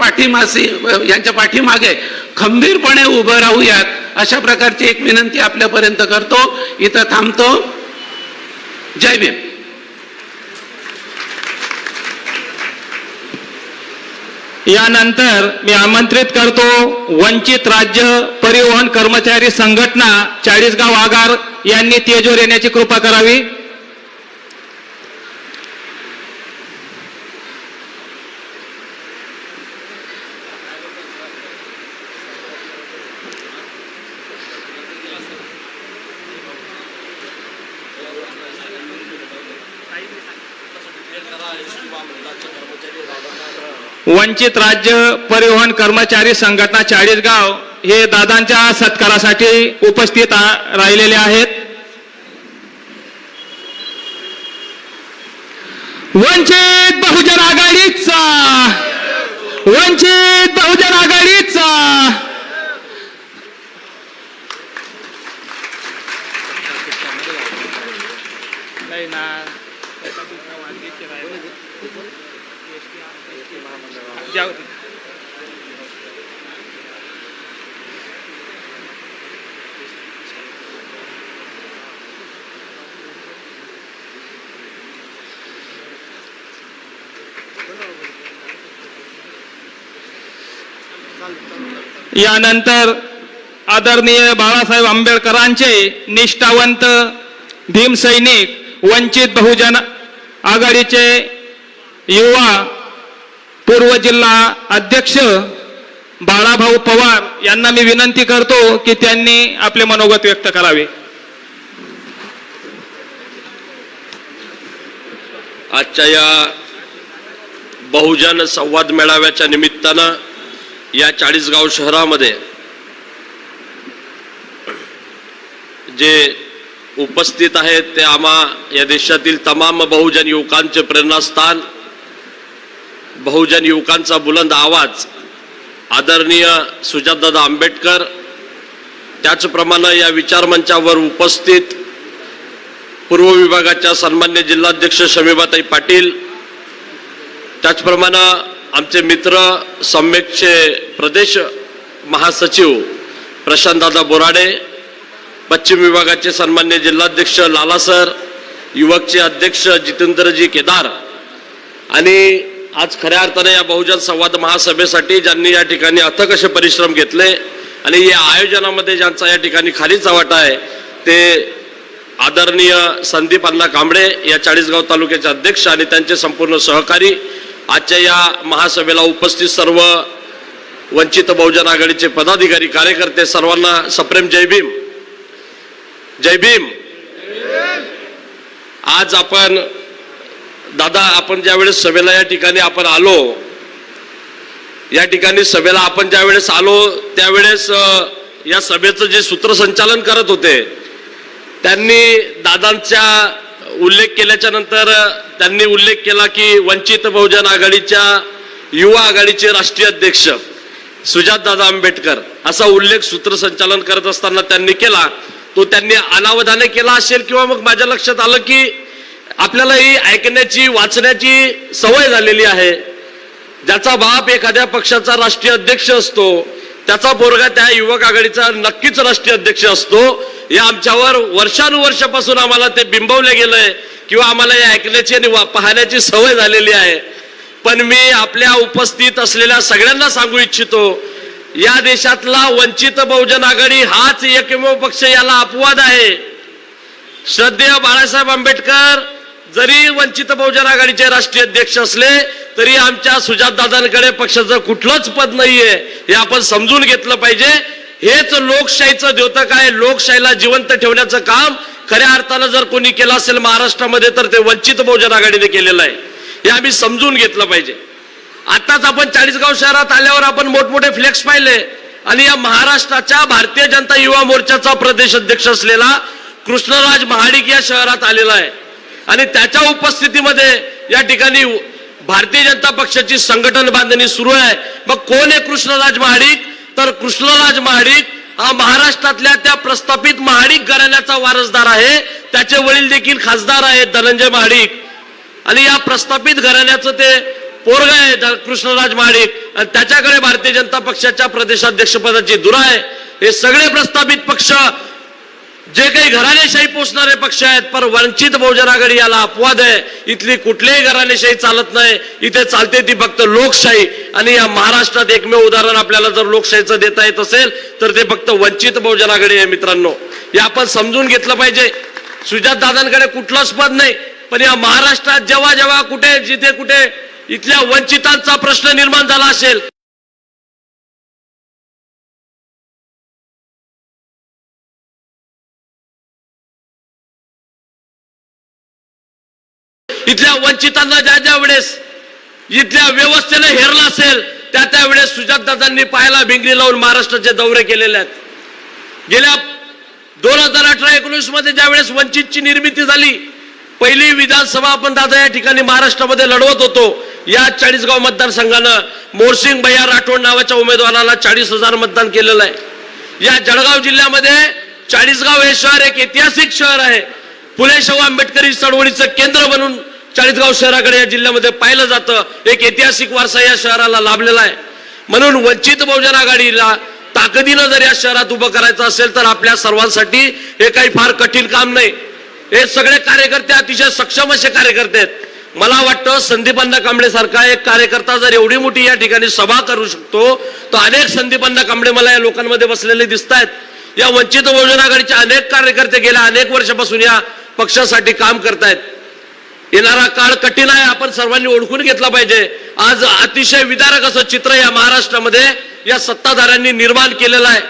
पाठीमागे खंबीरपणे उभं राहूयात, अशा प्रकारची एक विनंती आपल्यापर्यंत करतो. इथं थांबतो. जय भीम. यानंतर मी आमंत्रित करतो वंचित राज्य परिवहन कर्मचारी संघटना चाळीसगाव आगार यांनी तेजोर येण्याची कृपा करावी. वंचित राज्य परिवहन कर्मचारी संघटना चाळीसगाव हे दादांच्या सत्कारासाठी उपस्थित राहिलेले आहेत. वंचित बहुजन आघाडीचा, वंचित बहुजन आघाडीचा. यानंतर आदरणीय बाळासाहेब आंबेडकरांचे निष्ठावंत भीमसैनिक वंचित बहुजन आघाडीचे युवा पूर्व जिल्हा अध्यक्ष बाळाभाऊ पवार यांना मी विनंती करतो की त्यांनी आपले मनोगत व्यक्त करावे. आजच्या या बहुजन संवाद मेळाव्याच्या निमित्तानं या चाळीसगाव शहरामध्ये जे उपस्थित आहेत ते आम्हा या देशातील तमाम बहुजन युवकांचे प्रेरणास्थान, बहुजन युवकांचा बुलंद आवाज आदरणीय सुजातदादा आंबेडकर, त्याचप्रमाणे या विचारमंचावर उपस्थित पूर्व विभागाच्या सन्मान्य जिल्हाध्यक्ष शमीबाताई पाटील, त्याचप्रमाणे आमचे मित्र सम्मेकचे प्रदेश महासचिव प्रशांतदादा बोराडे, पश्चिम विभागाचे सन्मान्य जिल्हाध्यक्ष लाला सर, युवकचे अध्यक्ष जितेंद्रजी केदार आणि आज खऱ्या अर्थाने या बहुजन संवाद महासभेसाठी ज्यांनी या ठिकाणी अथक असे परिश्रम घेतले आणि या आयोजनामध्ये ज्यांचा या ठिकाणी खालीचा वाटा आहे ते आदरणीय संदीप अण्णा कांबळे या चाळीसगाव तालुक्याचे अध्यक्ष आणि त्यांचे संपूर्ण सहकारी, आजच्या या महासभेला उपस्थित सर्व वंचित बहुजन आघाडीचे पदाधिकारी कार्यकर्ते, सर्वांना सप्रेम जय भीम. जय भीम. आज आपण दादा, आपण ज्यावेळेस सभेला या ठिकाणी आपण आलो, या ठिकाणी सभेला आपण ज्यावेळेस आलो त्यावेळेस या सभेचं जे सूत्रसंचालन करत होते त्यांनी दादांचा उल्लेख केल्याच्या नंतर त्यांनी उल्लेख केला की वंचित बहुजन आघाडीच्या युवा आघाडीचे राष्ट्रीय अध्यक्ष सुजातदादा आंबेडकर असा उल्लेख सूत्रसंचालन करत असताना त्यांनी केला. तो त्यांनी अनावधाने केला असेल किंवा मग माझ्या लक्षात आलं की आपल्याला ही ऐकण्याची वाचण्याची सवय झालेली आहे. ज्याचा बाप एखाद्या पक्षाचा राष्ट्रीय अध्यक्ष असतो त्याचा पोरगा त्या युवक आघाडीचा नक्कीच राष्ट्रीय अध्यक्ष असतो. या आमच्यावर वर्षानुवर्षापासून आम्हाला ते बिंबवले गेलंय किंवा आम्हाला हे ऐकण्याची आणि पाहण्याची सवय झालेली आहे. पण मी आपल्या उपस्थित असलेल्या सगळ्यांना सांगू इच्छितो, या देशातला वंचित बहुजन आघाडी हाच एकमेव पक्ष, याला अपवाद आहे. श्रद्धेय बाळासाहेब आंबेडकर जरी वंचित बहुजन आघाडीचे राष्ट्रीय अध्यक्ष असले तरी आमच्या सुजातदादांकडे पक्षाचं कुठलंच पद नाहीये, हे आपण समजून घेतलं पाहिजे. हेच लोकशाहीचं द्योतक आहे. लोकशाहीला जिवंत ठेवण्याचं काम खऱ्या अर्थानं जर कोणी केलं असेल महाराष्ट्रामध्ये तर ते वंचित बहुजन आघाडीने केलेलं आहे. हे आम्ही समजून घेतलं पाहिजे. आताच आपण चाळीसगाव शहरात आल्यावर आपण मोठमोठे फ्लेक्स पाहिले आणि या महाराष्ट्राच्या भारतीय जनता युवा मोर्चाचा प्रदेश अध्यक्ष असलेला कृष्णराज महाडिक या शहरात आलेला आहे आणि त्याच्या उपस्थितीमध्ये या ठिकाणी भारतीय जनता पक्षाची संघटन बांधणी सुरू आहे. मग कोण आहे कृष्णराज महाडिक? तर कृष्णराज महाडिक हा महाराष्ट्रातल्या त्या प्रस्थापित महाडिक घराण्याचा वारसदार आहे. त्याचे वडील देखील खासदार आहेत धनंजय महाडिक, आणि या प्रस्थापित घराण्याचं ते पोरग आहे कृष्णराज महाडिक, आणि त्याच्याकडे भारतीय जनता पक्षाच्या प्रदेशाध्यक्षपदाची धुरा आहे. हे सगळे प्रस्थापित पक्ष जे काही घराणेशाही पोचणारे पक्ष आहेत, पण वंचित बहुजन आघाडी याला अपवाद आहे. इथली कुठलीही घराणेशाही चालत नाही, इथे चालते ती फक्त लोकशाही. आणि या महाराष्ट्रात एकमेव उदाहरण आपल्याला जर लोकशाहीचं देता येत असेल तर ते फक्त वंचित बहुजन आघाडी आहे. मित्रांनो, हे आपण समजून घेतलं पाहिजे. सुजात दादांकडे कुठलंच पद नाही, पण या महाराष्ट्रात जेव्हा जेव्हा कुठे जिथे कुठे इथल्या वंचितांचा प्रश्न निर्माण झाला असेल, इथल्या वंचितांना ज्या ज्या वेळेस इथल्या व्यवस्थेने हेरला असेल त्या त्यावेळेस सुजातदादांनी पायाला भिंगरी लावून महाराष्ट्राचे दौरे केलेले आहेत. गेल्या 2018-19 मध्ये ज्यावेळेस वंचितची निर्मिती झाली, पहिली विधानसभा आपण दादा या ठिकाणी महाराष्ट्रामध्ये लढवत होतो. या 40गाव मतदारसंघानं मोरसिंग भैया राठोड नावाच्या उमेदवाराला 40,000 मतदान केलेलं आहे. या जळगाव जिल्ह्यामध्ये 40गाव हे शहर एक ऐतिहासिक शहर आहे. फुले शाहू आंबेडकरी चळवळीचं केंद्र म्हणून 40गाव शहराकडे या जिल्ह्यामध्ये पाहिलं जातं. एक ऐतिहासिक वारसा या शहराला लाभलेला आहे. म्हणून वंचित बहुजन आघाडीला ताकदीनं जर या शहरात उभं करायचं असेल तर आपल्या सर्वांसाठी हे काही फार कठीण काम नाही. हे सगळे कार्यकर्ते अतिशय सक्षम असे कार्यकर्ते आहेत. मला वाटतं संदीपांना कांबळे सारखा एक कार्यकर्ता जर एवढी मोठी या ठिकाणी सभा करू शकतो तर अनेक संदीपांना कांबळे मला या लोकांमध्ये बसलेले दिसत आहेत. या वंचित बहुजन आघाडीचे अनेक कार्यकर्ते गेल्या अनेक वर्षापासून या पक्षासाठी काम करतायत. येणारा काळ कठीण आहे, आपण सर्वांनी ओळखून घेतला पाहिजे. आज अतिशय विदारक असं चित्र या महाराष्ट्रामध्ये या सत्ताधाऱ्यांनी निर्माण केलेलं आहे.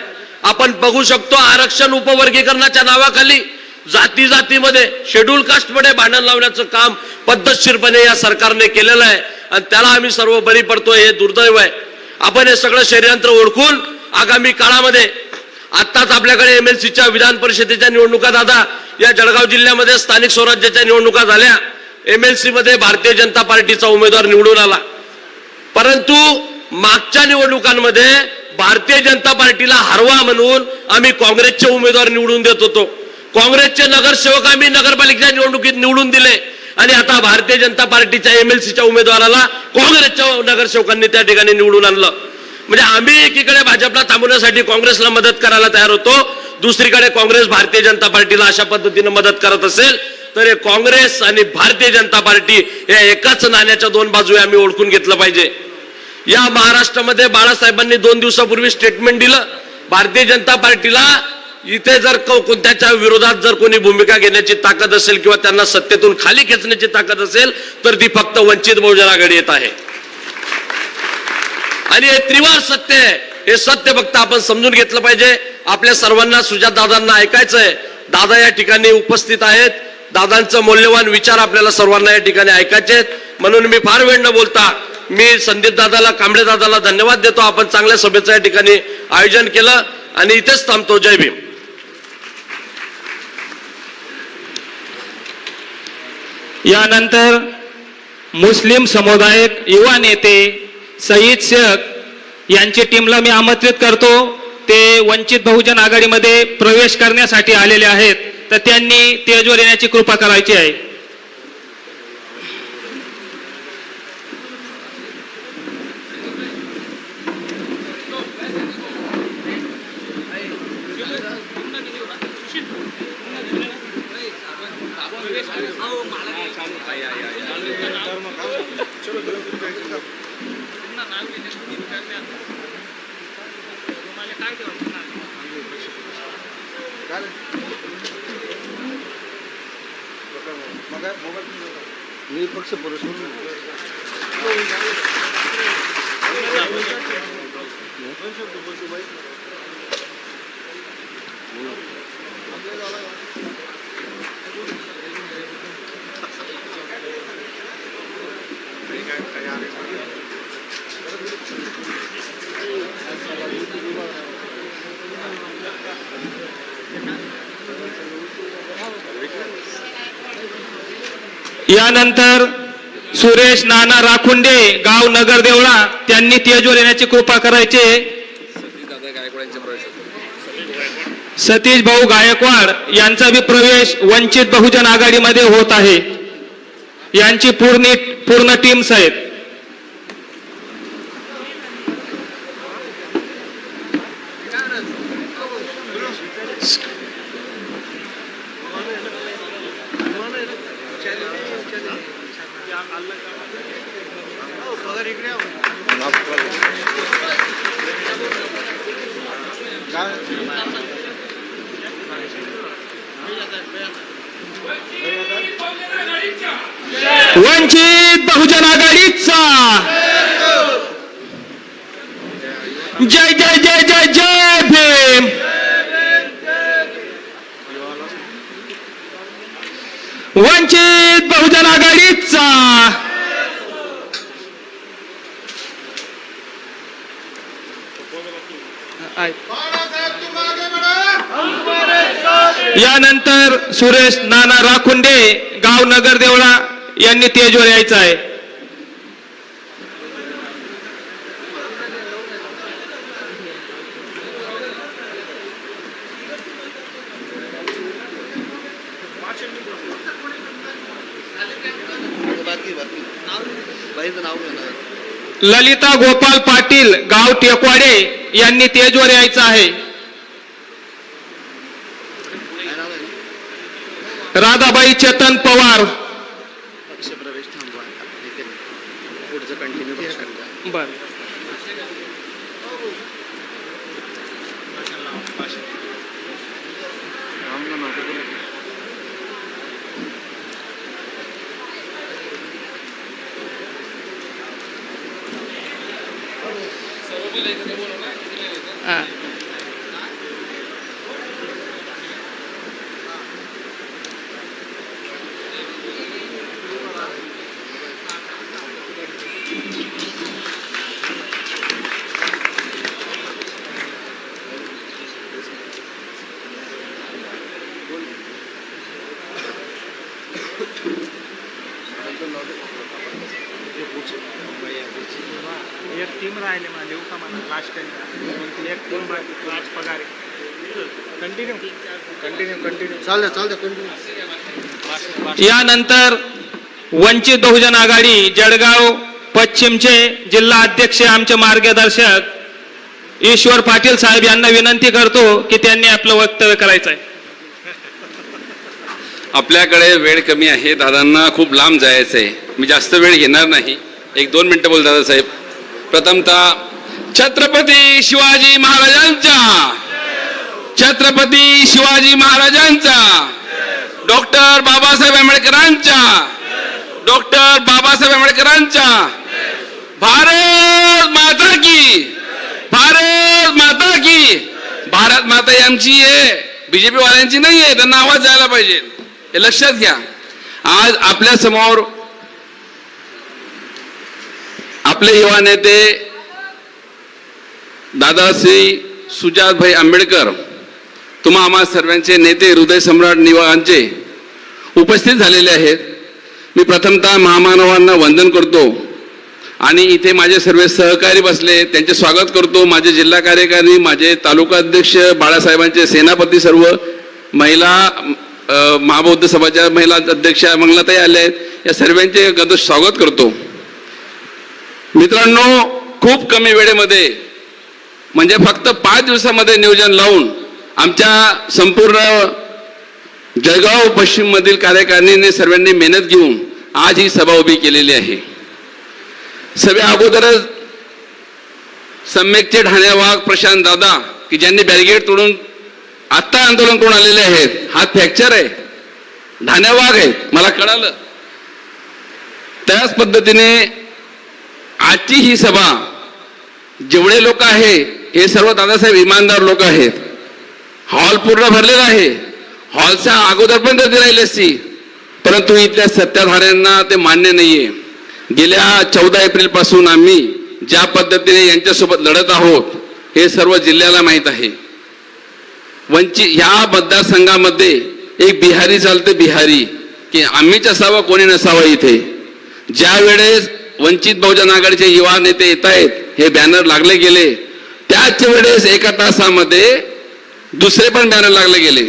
आपण बघू शकतो आरक्षण उपवर्गीकरणाच्या नावाखाली जाती जातीमध्ये शेड्यूल कास्टमध्ये भांडण लावण्याचं काम पद्धतशीरपणे या सरकारने केलेलं आहे, आणि त्याला आम्ही सर्व बरी पडतोय. हे दुर्दैव आहे. आपण हे सगळं षडयंत्र ओळखून आगामी काळामध्ये आत्ताच आपल्याकडे MLCच्या विधान परिषदेच्या निवडणुका दादा या जळगाव जिल्ह्यामध्ये स्थानिक स्वराज्याच्या निवडणुका झाल्या. MLC मध्ये भारतीय जनता पार्टीचा उमेदवार निवडून आला, परंतु मागच्या निवडणुकांमध्ये भारतीय जनता पार्टीला हरवा म्हणून आम्ही काँग्रेसचे उमेदवार निवडून देत होतो. काँग्रेसचे नगरसेवक आम्ही नगरपालिकेच्या निवडणुकीत निवडून दिले, आणि आता भारतीय जनता पार्टीच्या MLCच्या उमेदवाराला काँग्रेसच्या नगरसेवकांनी त्या ठिकाणी निवडून आणलं. म्हणजे आम्ही एकीकडे भाजपला थांबवण्यासाठी काँग्रेसला मदत करायला तयार होतो, दुसरीकडे काँग्रेस भारतीय जनता पार्टीला अशा पद्धतीने मदत करत असेल तर हे काँग्रेस आणि भारतीय जनता पार्टी या एकाच नाण्याच्या दोन बाजू आम्ही ओळखून घेतलं पाहिजे. या महाराष्ट्रामध्ये बाळासाहेबांनी 2 दिवसापूर्वी स्टेटमेंट दिलं, भारतीय जनता पार्टीला इथे जर कोणत्याच्या विरोधात जर कोणी भूमिका घेण्याची ताकद असेल किंवा त्यांना सत्तेतून खाली खेचण्याची ताकद असेल तर ती फक्त वंचित बहुजन आघाडी येत आहे. आणि हे त्रिवार सत्य आहे. हे सत्य फक्त आपण समजून घेतलं पाहिजे. आपल्या सर्वांना सुजात दादांना ऐकायचंय. दादा या ठिकाणी उपस्थित आहेत. दादांचं मौल्यवान विचार आपल्याला सर्वांना या ठिकाणी ऐकायचे आहेत. म्हणून मी फार वेळ न बोलता मी संदीप दादाला, कांबळे दादाला धन्यवाद देतो. आपण चांगल्या सभेचं या ठिकाणी आयोजन केलं आणि इथेच थांबतो. जय भीम. यानंतर मुस्लिम समुदाय युवा नेते सईद शेख यांची टीमला मी आमंत्रित करतो. ते वंचित बहुजन आघाडीमध्ये प्रवेश करण्यासाठी आलेले आहेत, तर त्यांनी स्टेजवर येण्याची कृपा करायची आहे. यानंतर सुरेश नाना राखुंडे गाव नगरदेवळा त्यांनी तेजवर येण्याची कृपा करायचे. सतीश भाऊ गायकवाड यांचा बी प्रवेश वंचित बहुजन आघाडीमध्ये होत आहे. यांची पूर्ण टीम्स आहेत. वंचित बहुजन आघाडीचा जय जय जय जय जय भीम. वंचित बहुजन आघाडीचा यानंतर सुरेश नाना राखुंडे गाव नगरदेवळा यांनी तेजवर यायचं आहे. ललिता गोपाल पाटील गाव टेकवाडे यांनी तेजवर यायचं आहे. राधाबाई चेतन पवार बर एक टीम राहिले मला देऊ का मला लास्ट टाइम एक टीम लास्ट पगार कंटिन्यू चालतं. यानंतर वंचित बहुजन आघाडी जळगाव पश्चिमचे जिल्हा अध्यक्ष आमचे मार्गदर्शक ईश्वर पाटील साहेब यांना विनंती करतो की त्यांनी आपलं वक्तव्य करायचं आहे. आपल्याकडे वेळ कमी आहे. दादांना खूप लांब जायचं आहे. मी जास्त वेळ घेणार नाही. 1-2 मिनिटं बोल दादासाहेब. प्रथमतः छत्रपती शिवाजी महाराजांचा, छत्रपती शिवाजी महाराजांचा, डॉक्टर बाबासाहेब आंबेडकरांचा, डॉक्टर बाबासाहेब आंबेडकरांचा, भारत माता की, भारत माता की. भारत माता ही आमची आहे, बीजेपी वाल्यांची नाही आहे. त्यांना आवाज जायला पाहिजे, हे लक्षात घ्या. आज आपल्या समोर आपले युवा नेते दादाश्री सुजातभाई आंबेडकर, तुम्हा आम्हा सर्वांचे नेते हृदय सम्राट निवांचे उपस्थित झालेले आहेत. मी प्रथमतः महामानवांना वंदन करतो आणि इथे माझे सर्व सहकारी बसले त्यांचे स्वागत करतो. माझे जिल्हा कार्यकारी, माझे तालुका अध्यक्ष, बाळासाहेबांचे सेनापती, सर्व महिला महाबौद्ध सभाच्या महिला अध्यक्षा मंगलाताई आल्या आहेत. या सर्वांचे गद स्वागत करतो. मित्रांनो, खूप कमी वेळेमध्ये म्हणजे फक्त 5 दिवसामध्ये नियोजन लावून आमच्या संपूर्ण जळगाव पश्चिम मधील कार्यकारिणीने सर्वांनी मेहनत घेऊन आज ही सभा उभी केलेली आहे. सभा अगोदरच सम्यकचे ढाण्या वाघ प्रशांत दादा की ज्यांनी बॅरिगेड तोडून आत्ता आंदोलन करून आलेले आहेत, हात फ्रॅक्चर आहे, ढाण्या वाघ आहेत, मला कळालं. त्याच पद्धतीने आजची ही सभा जेवढे लोक आहे हे सर्व दादासाहेब इमानदार लोक आहेत. हॉल पूर्ण भरलेला आहे. हॉलच्या अगोदर पण गर्दी राहिली असती, परंतु इथल्या सत्ताधाऱ्यांना ते मान्य नाहीये. गेल्या 14 एप्रिल पासून आम्ही ज्या पद्धतीने यांच्यासोबत लढत आहोत हे सर्व जिल्ह्याला माहीत आहे. वंचित ह्या मतदारसंघामध्ये एक बिहारी चालते, बिहारी की आम्हीच असावं कोणी नसावं इथे. ज्या वेळेस वंचित बहुजन आघाडीचे युवा नेते येत आहेत, हे बॅनर लागले गेले, त्याच वेळेस एका तासामध्ये दुसरे पण बॅनर लागले गेले.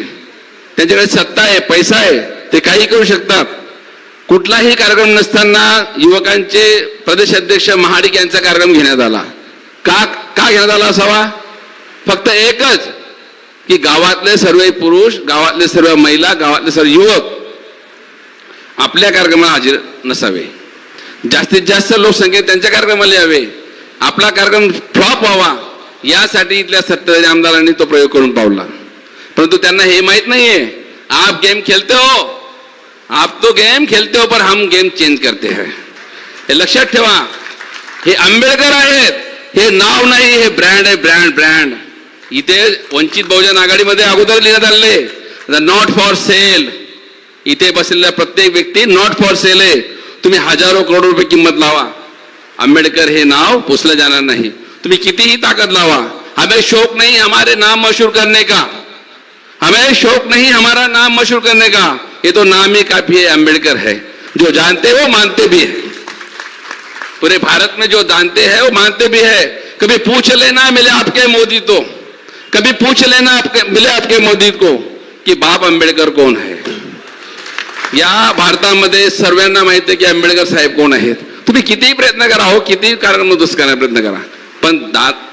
त्यांच्याकडे सत्ता आहे, पैसा आहे, ते काही करू शकतात. कुठलाही कार्यक्रम नसताना युवकांचे प्रदेश अध्यक्ष महाडिक यांचा कार्यक्रम घेण्यात आला. का घेण्यात आला असावा? फक्त एकच, की गावातले सर्व पुरुष, गावातले सर्व महिला, गावातले सर्व युवक आपल्या कार्यक्रमाला हजर नसावे. जास्तीत जास्त लोकसंख्येत त्यांच्या कार्यक्रमाला यावे. आपला कार्यक्रम फ्लॉप व्हावा यासाठी इथल्या सत्ताधारी आमदारांनी तो प्रयोग करून पावला. परंतु त्यांना हे माहित नाहीये, आप गेम खेलते हो, आप तो गेम खेलते हो, पर हम गेम चेंज करते हैं. हे लक्षात ठेवा. हे आंबेडकर आहेत, हे नाव नाही, हे ब्रँड आहे, ब्रँड. इथे वंचित बहुजन आघाडीमध्ये अगोदर लिहिण्यात आले नॉट फॉर सेल. इथे बसलेला प्रत्येक व्यक्ती नॉट फॉर सेल आहे. तुम्ही हजारो करोड रुपये किंमत लावा, आंबेडकर हे नाव पुसलं जाणार नाही. तुम्ही कितीही ताकद लावा. हमें शौक नहीं हमारे नाम मशहूर करने का, हमें शौक नहीं हमारा नाम मशहूर करने का. ये तो नाम ही काफी है, आंबेडकर है. जो जानते वो मानते भी है. पूरे भारत में जो जानते हैं वो मानते भी है. कभी पूछ लेना मिले आपके मोदी तो, कभी पूछ लेना मिले आपके मोदी को की बाप आंबेडकर कोण आहे. या भारतामध्ये सर्वांना माहिती आहे की आंबेडकर साहेब कोण आहेत. तुम्ही कितीही प्रयत्न करा, हो कितीही कार्यक्रम दुरुस्त करण्याचा प्रयत्न करा, पण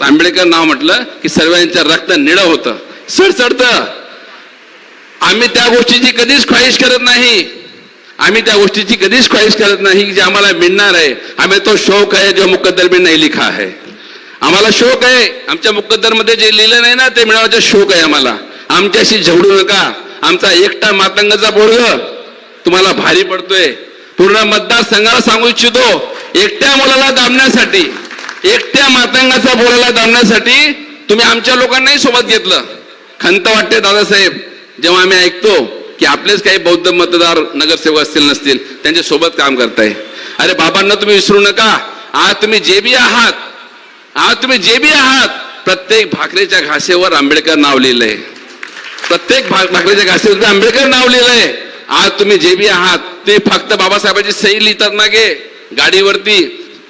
आंबेडकर नाव म्हटलं की सर्वांचं रक्त निळं होतं, सडसडतं. आम्ही त्या गोष्टीची कधीच ख्वाहिश करत नाही. आम्ही त्या गोष्टीची कधीच ख्वाहिश करत नाही जे आम्हाला मिळणार आहे. आम्ही तो शौक आहे जो मुकद्दर में नहीं लिखा है. आम्हाला शौक आहे, आमच्या मुकद्दर मध्ये जे लिहिलं नाही ना ते मिळवण्याचा शौक आहे आम्हाला. आमच्याशी झगडू नका. आमचा एकटा मातंगाचा पोरग तुम्हाला भारी पडतोय. पूर्ण मतदारसंघाला सांगू इच्छितो, एकट्या मुलाला दाबण्यासाठी, एकट्या मातंगाचा बोलाला दाबण्यासाठी तुम्ही आमच्या लोकांनाही सोबत घेतलं. खंत वाटते दादासाहेब जेव्हा आम्ही ऐकतो की आपलेच काही बौद्ध मतदार नगरसेवक असतील नसतील त्यांच्या सोबत काम करताय. अरे बाबांना तुम्ही विसरू नका. आज तुम्ही जे बी आहात, आज तुम्ही जे बी आहात, प्रत्येक भाकरीच्या घासेवर आंबेडकर नाव लिहिलंय. प्रत्येक भाकरीच्या घासेवर आंबेडकर नाव लिहिलंय. आज तुम्ही जे बी आहात ते फक्त बाबासाहेबांची सही लिहितात मागे गाडीवरती,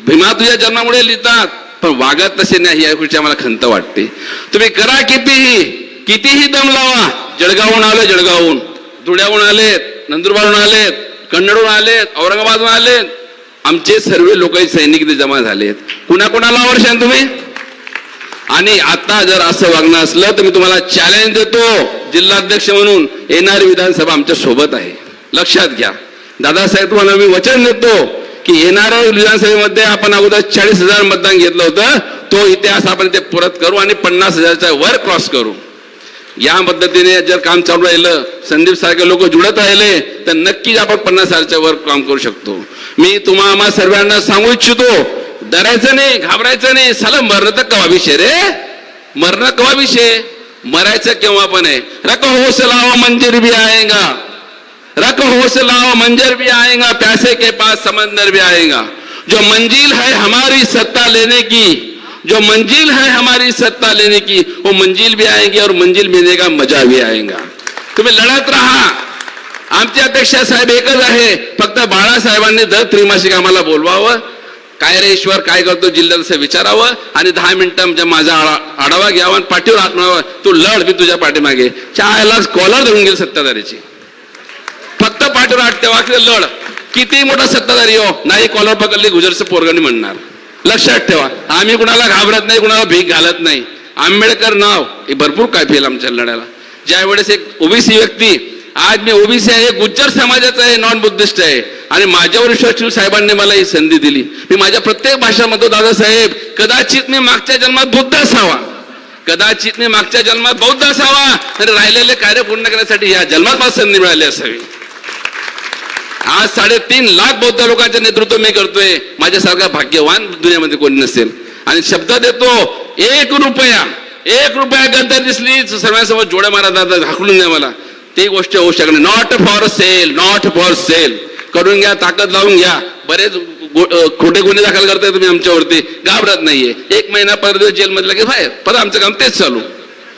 भीमा तुझ्या जन्मामुळे लिहितात, पण वागत तसे नाही. या गोष्टी आम्हाला खंत वाटते. तुम्ही करा कितीही दम लावा. जळगावहून आले, जळगावहून, धुळ्याहून आलेत, नंदुरबारहून आलेत, कन्नडहून आलेत, औरंगाबादहून आलेत. आमचे सर्व लोक सैनिक इथे जमा झालेत. कुणाकुणाला आवडशान तुम्ही. आणि आता जर असं वागणं असलं तर मी तुम्हाला चॅलेंज देतो, जिल्हाध्यक्ष म्हणून येणारी विधानसभा आमच्या सोबत आहे. लक्षात घ्या. दादासाहेब तुम्हाला मी वचन देतो की येणाऱ्या विधानसभेमध्ये आपण अगोदर 40,000 मतदान घेतलं होतं, तो इतिहास आपण ते परत करू आणि 50,000च्या वर क्रॉस करू. या पद्धतीने जर काम चालू राहिलं, संदीप सारखे लोक जुळत राहिले तर नक्कीच आपण 50,000च्या वर काम करू शकतो. मी आम्हा सर्वांना सांगू इच्छितो, डरायचं नाही, घाबरायचं नाही. साला मरण तर कवा विषय रे, मरण कवा विषय, मरायचं केव्हा पण आहे. रख हौसला मंजर भी आएगा, रख हौसला मंजर भी आएगा, प्यासे के पास समंदर भी आएगा. जो मंजिल है हमारी सत्ता लेने की, जो मंजिल है हमारी सत्ता लेने की, वो मंजिल भी आएगी और मंजिल मिलने का मजा भी आएगा. तुम्ही लढत राहा. आमची अपेक्षा साहेब एकच आहे, फक्त बाळासाहेबांनी दर त्रैमासिक आम्हाला बोलवावं. काय रे ईश्वर काय करतो जिल्ह्यात असं विचारावं आणि 10 मिनिटं माझा आढावा घ्यावा आणि पाठीवर हात मारावा. तू लढ, मी तुझ्या पाठीमागे. चायला कॉलर धरून गेली सत्ताधारीची, फक्त पाठीवर हात ठेवा, लढ. किती मोठा सत्ताधारी हो, नाही कॉलर पकडली गुजरचं पोरगणी म्हणणार. लक्षात ठेवा. आम्ही कुणाला घाबरत नाही, कुणाला भीक घालत नाही. आंबेडकर नाव हे भरपूर काय फेल आमच्या लढ्याला. ज्या वेळेस एक ओबीसी व्यक्ती, आज मी ओबीसी आहे, गुज्जर समाजाचा आहे, नॉन बुद्धिस्ट आहे, आणि माझ्यावर विश्वास ठेवून साहेबांनी मला ही संधी दिली. मी माझ्या प्रत्येक भाषणामध्ये दादासाहेब, कदाचित मी मागच्या जन्मात बुद्ध असावा, कदाचित मी मागच्या जन्मात बौद्ध असावा, आणि राहिलेले कार्य पूर्ण करण्यासाठी या जन्मात मला संधी मिळाली असावी. आज 3.5 लाख बौद्ध लोकांचं नेतृत्व मी करतोय. माझ्यासारखा भाग्यवान दुनियामध्ये कोणी नसेल. आणि शब्द देतो, 1 रुपया गद्दार दिसली सर्वांसमोर जोड्या मारा, दादा हाकलून द्या मला. ती गोष्ट होऊ शकणार. Not for sale, not for sale. करून घ्या, ताकद लावून घ्या. बरेच खोटे गुन्हे दाखल करताय तुम्ही आमच्यावरती, घाबरत नाहीये. 1 महिना परत जेलमध्ये लगेच बाहेर, परत आमचं काम तेच चालू.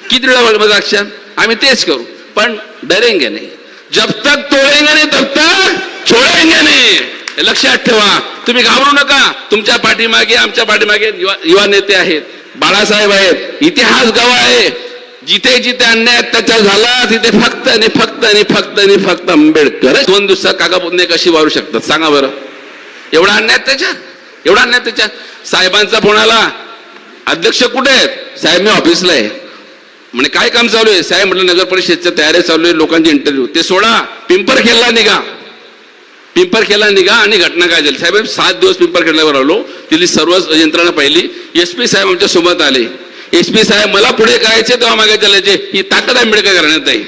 किती वेळा अक्षर आम्ही तेच करू, पण डरेंगे नाही. जब तक तोडेंगे नाही तब तक छोडेंगे नाही. हे लक्षात ठेवा. तुम्ही घाबरू नका. तुमच्या पाठीमागे, आमच्या पाठीमागे युवा नेते आहेत, बाळासाहेब आहेत. इतिहास गवाह आहे. जिथे जिथे अन्याय अत्याचार झाला तिथे फक्त आणि फक्त आणि फक्त आणि फक्त आंबेडकर 2 दिवसात काकापुतणे कशी वारू शकतात सांगा बरं. एवढा अन्याय अत्याचार, एवढा अन्याय अत्याचार. साहेबांचा फोन आला, अध्यक्ष कुठे आहेत? साहेब मी ऑफिसला आहे. म्हणे काय काम चालू आहे? साहेब म्हटलं नगर परिषदच्या तयारी चालू आहे, लोकांचे इंटरव्ह्यू. ते सोडा, पिंपरखेडला निघा. पिंपरखेडला निघा आणि घटना काय झाली? साहेब 7 दिवस पिंपरखेडल्यावर आलो, तिथली सर्व यंत्रणा पाहिली. SP साहेब आमच्या सोबत आले. SP साहेब मला पुढे करायचे तेव्हा मागे चालायचे. ही ताकद आंबेडकर करण्यात आहे.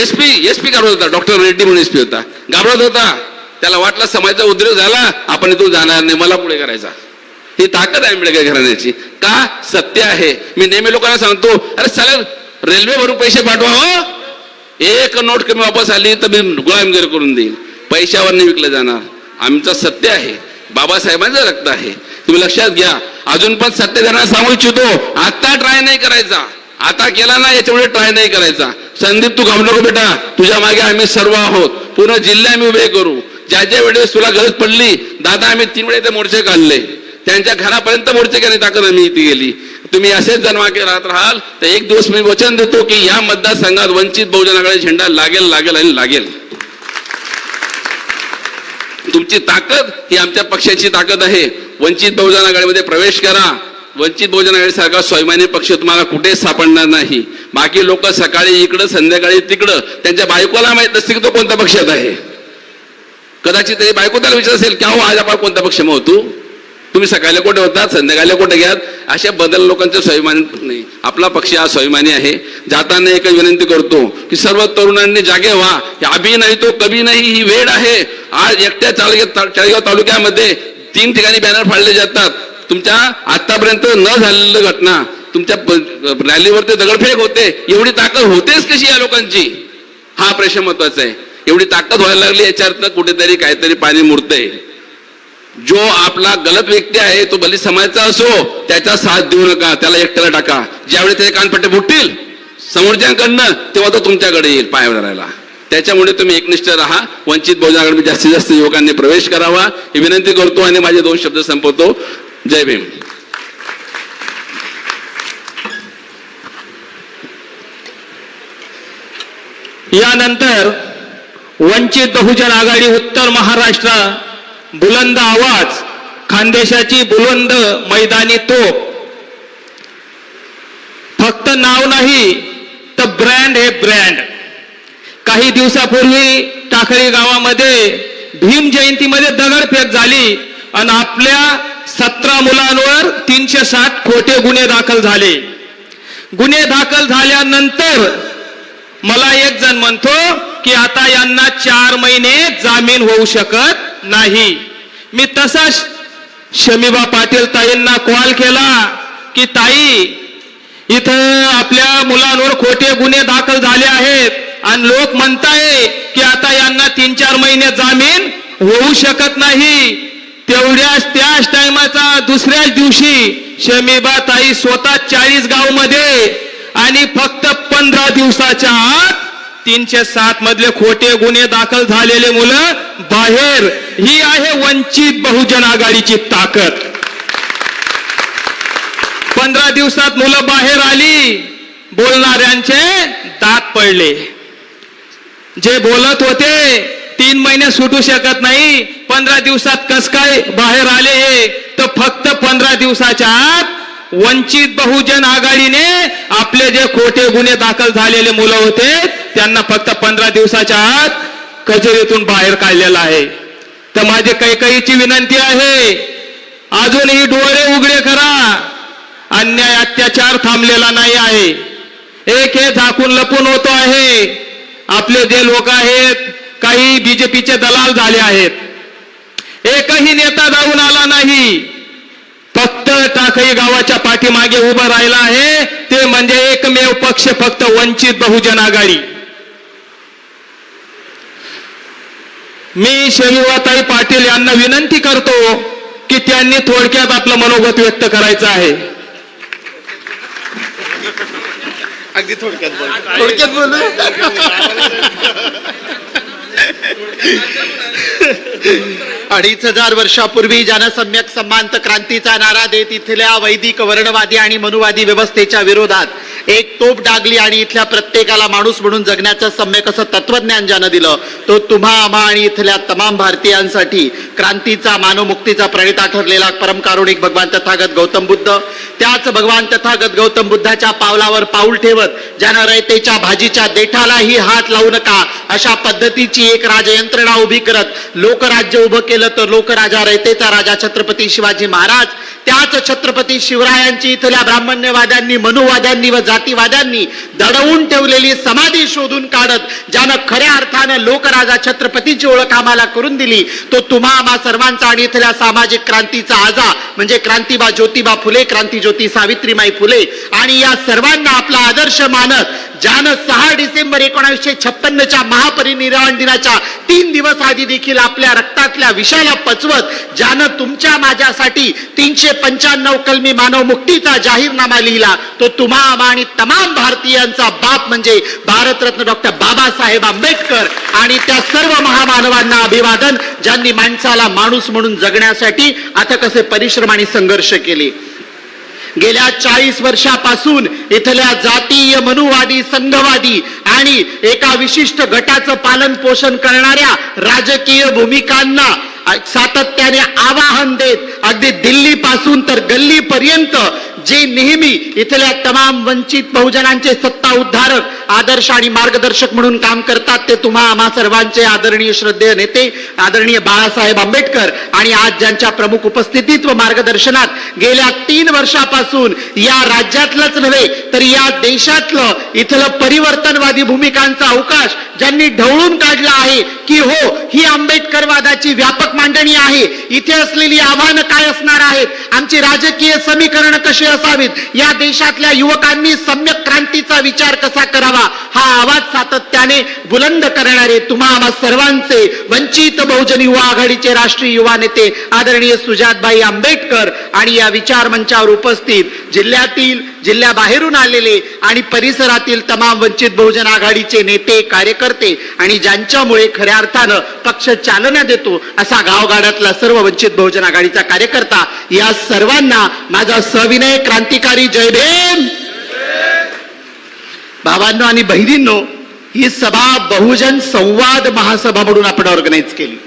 SP घाबरत होता, डॉक्टर रेड्डी म्हणून SP होता, घाबरत होता. त्याला वाटला समाजाचा उद्रेक झाला, आपण इथून जाणार नाही, मला पुढे करायचा. ही ताकद आहे आंबेडकर घराण्याची. का? सत्य आहे. मी नेहमी लोकांना सांगतो, अरे चालेल रेल्वे भरून पैसे पाठवा हो, 1 नोट कमी वापस आली तर मी गुलामगिरी करून देईन. पैशावर नाही विकलं जाणार. आमचं सत्य आहे, बाबासाहेबांचं रक्त आहे. तुम्ही लक्षात घ्या. अजून पण सत्य त्यांना सांगू इच्छितो, आता ट्राय नाही करायचा. आता केला ना याच्यामुळे ट्राय नाही करायचा. संदीप तू घाबरू नको बेटा, तुझ्या मागे आम्ही सर्व आहोत. पूर्ण जिल्हे आम्ही उभे करू. ज्या ज्या वेळेस तुला गरज पडली दादा, आम्ही 3 वेळे ते मोर्चे काढले. त्यांच्या घरापर्यंत मोर्चे करण्याची ताकद आम्ही इथे गेली. तुम्ही असेच जन्माके राहत राहाल तर एक दिवस मी वचन देतो की या मतदारसंघात वंचित बहुजन आघाडी झेंडा लागेल लागेल आणि लागेल. तुमची ताकद ही आमच्या पक्षाची ताकद आहे. वंचित बहुजन आघाडीमध्ये प्रवेश करा. वंचित बहुजन आघाडी सारखा स्वाभिमानी पक्ष तुम्हाला कुठेच सापडणार नाही. बाकी लोक सकाळी इकडं संध्याकाळी तिकडं, त्यांच्या बायकोला माहित नसते की तो कोणत्या पक्षात आहे. कदाचित त्याची बायको त्याला विचार असेल, क्या हो आज आपण कोणता पक्ष मग होतो? तुम्ही सकाळी कुठे होतात, संध्याकाळी कुठे घ्यात? अशा बदल लोकांचं स्वाभिमान नाही. आपला पक्ष हा स्वाभिमानी आहे. जाताना एकच विनंती करतो की सर्व तरुणांनी जागे व्हा. अभी नाही तो कभी नाही ही वेळ आहे. आज एकट्या चाळीसगाव तालुक्यामध्ये 3 ठिकाणी बॅनर फाडले जातात. तुमच्या आतापर्यंत न झालेली घटना, तुमच्या रॅलीवरती दगडफेक होते. एवढी ताकद होतेच कशी या लोकांची? हा प्रश्न महत्वाचा आहे. एवढी ताकद व्हायला लागली, याच्यात कुठेतरी काहीतरी पाणी मुरतंय. जो आपला गलत व्यक्ती आहे तो बलित समाजाचा असो, त्याचा साथ देऊ नका, त्याला एकट्याला टाका. ज्यावेळी त्याचे कानपट्टे फुटतील समोरच्यांकडनं, तेव्हा तो तुमच्याकडे येईल पाय धरायला. त्याच्यामुळे तुम्ही एकनिष्ठ राहा. वंचित बहुजन आघाडीमध्ये जास्तीत जास्त युवकांनी प्रवेश करावा ही विनंती करतो आणि माझे 2 शब्द संपवतो. जय भीम. यानंतर वंचित बहुजन आघाडी उत्तर महाराष्ट्र बुलंद आवाज, खानदेशाची बुलंद मैदानी तोप. फक्त नाव नाही तर ब्रँड हे ब्रँड. काही दिवसापूर्वी टाकळी गावामध्ये भीम जयंतीमध्ये दगडफेक झाली आणि आपल्या 17 मुलांवर 360 खोटे गुन्हे दाखल झाले. गुन्हे दाखल झाल्यानंतर मला एक जण म्हणतो की आता यांना 4 महिने जामीन होऊ शकत नाही. मी तसाच शमीबा पाटील ताईंना कॉल केला की ताई, इथं आपल्या मुलांवर खोटे गुन्हे दाखल झाले आहेत आणि लोक म्हणताय की आता यांना 3-4 महिने जामीन होऊ शकत नाही. त्याच टायमाचा दुसऱ्याच दिवशी शमीबा ताई स्वतः 40 गाव मध्ये आणि फक्त 15 दिवसाच्या आत 307 मधले खोटे गुन्हे दाखल झालेले मुलं बाहेर. ही आहे वंचित बहुजन आघाडीची ताकद. 15 दिवसात मुलं बाहेर आली. बोलणाऱ्यांचे दात पडले. जे बोलत होते 3 महिने सुटू शकत नाही, 15 दिवसात कस काय बाहेर आले हे? तर फक्त 15 दिवसाच्या आत वंचित बहुजन आघाडीने आपले जे खोटे गुन्हे दाखल झालेले मुलं होते त्यांना फक्त 15 दिवसाच्या आत कचेरीतून बाहेर काढलेलं आहे. तर माझी कैकईची विनंती आहे, अजूनही डोळे उघडे करा. अन्याय अत्याचार थांबलेला नाही आहे. एक हे झाकून लपून होतो आहे. आपले जे लोक आहेत काही बीजेपीचे दलाल झाले आहेत. एकही नेता जाऊन आला नाही. फक्त टाकळी गावाच्या पाठीमागे उभं राहिला आहे, ते म्हणजे एकमेव पक्ष फक्त वंचित बहुजन आघाडी. मी शमीबाताई पाटील यांना विनंती करतो की त्यांनी थोडक्यात आपलं मनोगत व्यक्त करायचं आहे. अगदी थोडक्यात बोलू. 2500 वर्षापूर्वी ज्यानं सम्यक संमांत क्रांतीचा नारा देत इथल्या वैदिक वर्णवादी आणि मनुवादी व्यवस्थेच्या विरोधात एक तोफ डागली आणि इथल्या प्रत्येकाला माणूस म्हणून जगण्याचं सम्यक असं तत्वज्ञान ज्यानं दिलं, तो तुम्हा आम्हा आणि इथल्या तमाम भारतीयांसाठी क्रांतीचा मानवमुक्तीचा प्रणेता ठरलेला परमकारुणिक भगवान तथागत गौतम बुद्ध, त्याच भगवान तथागत गौतम बुद्धाच्या पावलावर पाऊल ठेवत ज्यानं रयतेच्या भाजीच्या देठालाही हात लावू नका अशा पद्धतीची एक राजयंत्रणा उभी करत लोकराज्य उभं केलं, तर लोकराजा रयतेचा राजा छत्रपती शिवाजी महाराज, त्याच छत्रपती शिवरायांची इथल्या ब्राह्मण्यवाद्यांनी, मनुवाद्यांनी व जातीवाद्यांनी दडवून ठेवलेली समाधी शोधून काढत ज्यानं खऱ्या अर्थानं लोकराजा छत्रपतीची ओळख आम्हाला करून दिली, तो तुम्हा आम्हा सर्वांचा आणि इथल्या सामाजिक क्रांतीचा आजा म्हणजे क्रांतीबा ज्योतिबा फुले, क्रांतीज्योती सावित्रीमाई फुले आणि या सर्वांना आपला आदर्श मानत ज्यानं 6 डिसेंबर 1956च्या महापरिनिर्वाण दिनाच्या 3 दिवस आधी देखील आपल्या रक्तातल्या विषाला पचवत ज्यानं तुमच्या माझ्यासाठी 395 कलमी मानव मुक्तीचा जाहीरनामा लिहिला, तो तुम्हा आम्हा आणि तमाम भारतीयांचा बाप म्हणजे भारतरत्न डॉक्टर बाबासाहेब आंबेडकर आणि त्या सर्व महामानवांना अभिवादन ज्यांनी माणसाला माणूस म्हणून जगण्यासाठी आता कसे परिश्रम आणि संघर्ष केले. गेल्या 40 वर्षापासून इथल्या जातीय, मनुवादी, संघवादी आणि एका विशिष्ट गटाचं पालन पोषण करणाऱ्या राजकीय भूमिकांना सातत्याने आवाहन देत अगदी दिल्ली पासून तर गल्ली पर्यंत जे नेहमी इथल्या तमाम वंचित बहुजनांचे सत्ता उद्धारक, आदर्श आणि मार्गदर्शक म्हणून काम करतात, ते तुम्हा आम्हा सर्वांचे आदरणीय श्रद्धेय नेते आदरणीय बाळासाहेब आंबेडकर आणि आज ज्यांच्या प्रमुख उपस्थितीत व मार्गदर्शनात गेल्या 3 वर्षापासून या राज्यातलंच नव्हे तर या देशातलं इथलं परिवर्तनवादी भूमिकांचा अवकाश ज्यांनी ढवळून काढला आहे की हो ही आंबेडकरवादाची व्यापक मांडणी आहे, इथे असलेली आव्हानं काय असणार आहेत, आमची राजकीय समीकरण कशी असावीत, या देशातल्या युवकांनी सम्यक क्रांतीचा विचार कसा करावा, हा आवाज सातत्याने बुलंद करणारे तुम्हा आम्हा सर्वांचे वंचित बहुजन युवा आघाडीचे राष्ट्रीय युवा नेते आदरणीय सुजातबाई आंबेडकर आणि या विचार मंचावर उपस्थित जिल्ह्यातील, जिल्ह्याबाहेरून आलेले आणि परिसरातील तमाम वंचित बहुजन आघाडीचे नेते, कार्यकर्ते आणि ज्यांच्यामुळे खऱ्या अर्थानं पक्ष चालना देतो असा गावगाड्यातला सर्व वंचित बहुजन आघाडीचा कार्यकर्ता, या सर्वांना माझा सविनय क्रांतिकारी जय भीम. भावांनो आणि बहिणींनो, ही सभा बहुजन संवाद महासभा म्हणून आपण ऑर्गनाईज केली.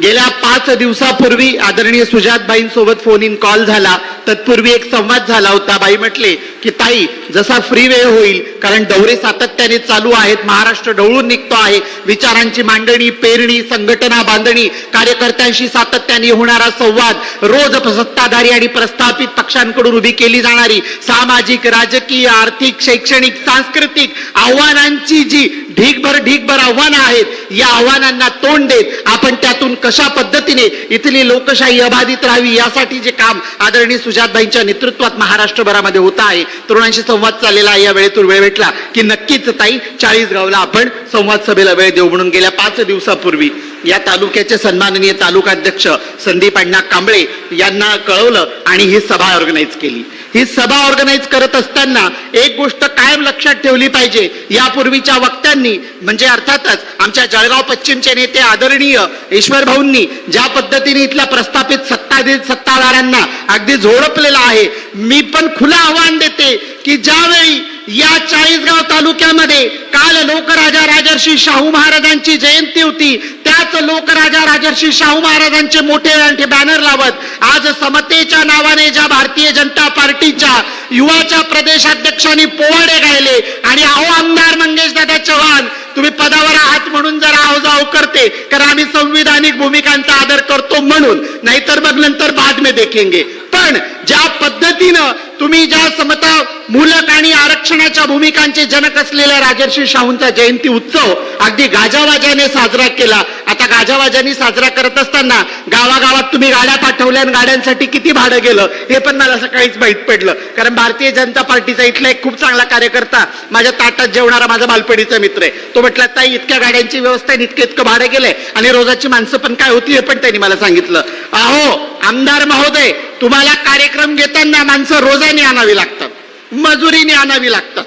गेल्या 5 दिवसापूर्वी आदरणीय सुजातबाईंसोबत फोन इन कॉल झाला, तत्पूर्वी एक संवाद झाला होता. बाई म्हटले की ताई जसा फ्री वेळ होईल, कारण दौरे सातत्याने चालू आहेत, महाराष्ट्र ढवळून निघतो आहे, विचारांची मांडणी, पेरणी, संघटना बांधणी, कार्यकर्त्यांशी सातत्याने होणारा संवाद, रोज सत्ताधारी आणि प्रस्थापित पक्षांकडून उभी केली जाणारी सामाजिक, राजकीय, आर्थिक, शैक्षणिक, सांस्कृतिक आव्हानांची जी ढीगभर आव्हानं आहेत, या आव्हानांना तोंड देत आपण त्यातून कशा पद्धतीने इथली लोकशाही अबाधित राहावी यासाठी जे काम आदरणीय सुजातबाईंच्या नेतृत्वात महाराष्ट्रभरामध्ये होत आहे, तरुणांशी संवाद चाललेला आहे. या वेळेतून वेळ भेटला की नक्कीच ताई 40 गावला आपण संवाद सभेला वेळ देऊ म्हणून गेल्या 5 दिवसापूर्वी या तालुक्याचे सन्माननीय तालुकाध्यक्ष संदीप अण्णा कांबळे यांना कळवलं आणि ही सभा ऑर्गनाईज केली. ही सभा ऑर्गनाईज करत असताना एक गोष्ट कायम लक्षात ठेवली पाहिजे, यापूर्वीच्या वक्त्यांनी म्हणजे अर्थातच आमच्या जळगाव पश्चिमचे नेते आदरणीय ईश्वर भाऊंनी ज्या पद्धतीने इथल्या प्रस्थापित सत्ताधाऱ्यांना अगदी झोडपलेला आहे, मी पण खुलं आव्हान देते की ज्यावेळी या 40गाव तालुक्यामध्ये काल लोकराजा राजर्षी शाहू महाराजांची जयंती होती, त्याच लोकराजा राजर्षी शाहू महाराजांचे मोठे बॅनर लावत आज समतेच्या नावाने ज्या भारतीय जनता पार्टीच्या युवाच्या प्रदेशाध्यक्षांनी पोवाडे गायले आणि अहो आमदार मंगेश दादा चव्हाण तुम्ही पदावर आहात म्हणून जरा आवजाव करते, कारण आम्ही संविधानिक भूमिकांचा आदर करतो म्हणून, नाहीतर मग नंतर बाद में देखेंगे. पण ज्या पद्धतीनं तुम्ही ज्या समता मूलक आणि आरक्षणाच्या भूमिकांचे जनक असलेल्या राजर्षी शाहूंचा जयंती उत्सव अगदी गाजावाजाने साजरा केला. आता गाजावाजाने साजरा करत असताना गावागावात तुम्ही गाड्या पाठवल्या आणि गाड्यांसाठी किती भाडं गेलं हे पण मला सकाळीच माहीत पडलं, कारण भारतीय जनता पार्टीचा इथला एक खूप चांगला कार्यकर्ता, माझ्या ताटात जेवणारा माझा बालपणीचा मित्र आहे, तो म्हटला ताई इतक्या गाड्यांची व्यवस्था आहे, इतकं भाडं गेलंय आणि रोजाची माणसं पण काय होती हे पण त्यांनी मला सांगितलं. अहो आमदार महोदय, तुम्हाला कार्यक्रम घेताना माणसं रोजाने आणावी लागतात, मजुरीने आणावी लागतात,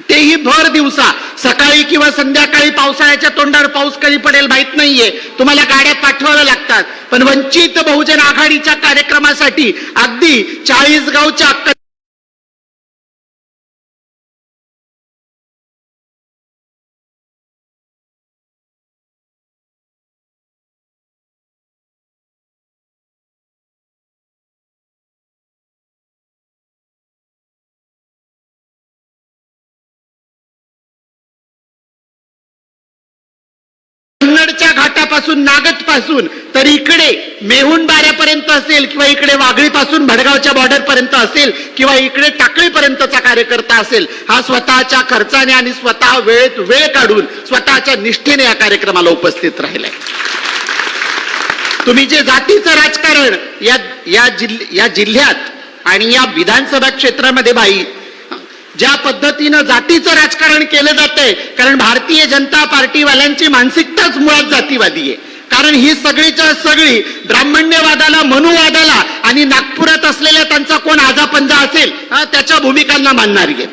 तेही भर दिवसा, सकाळी किंवा संध्याकाळी. पावसाळ्याच्या तोंडावर पाऊस कधी पडेल माहित नाहीये, तुम्हाला गाड्या पाठवाव्या लागतात. पण वंचित बहुजन आघाडीच्या कार्यक्रमासाठी अगदी 40 गावच्या कन्नडच्या घाटापासून, नागद पासून तर इकडे मेहुणबाऱ्यापर्यंत असेल, किंवा इकडे वाघळीपासून भडगावच्या बॉर्डर पर्यंत असेल, किंवा इकडे टाकळीपर्यंतचा कार्यकर्ता असेल, हा स्वतःच्या खर्चाने आणि स्वतः वेळ काढून स्वतःच्या निष्ठेने या कार्यक्रमाला उपस्थित राहिलाय. तुम्ही जे जातीचं राजकारण या जिल्ह्यात आणि या विधानसभा क्षेत्रामध्ये बाई ज्या पद्धतीनं जातीचं राजकारण केलं जातंय, कारण भारतीय जनता पार्टीवाल्यांची मानसिकताच मुळात जातीवादी आहे. कारण ही सगळीच्या सगळी ब्राह्मण्यवादाला, मनुवादाला आणि नागपुरात असलेल्या त्यांचा कोण आजापंजा असेल त्याच्या भूमिकांना मानणारी आहे.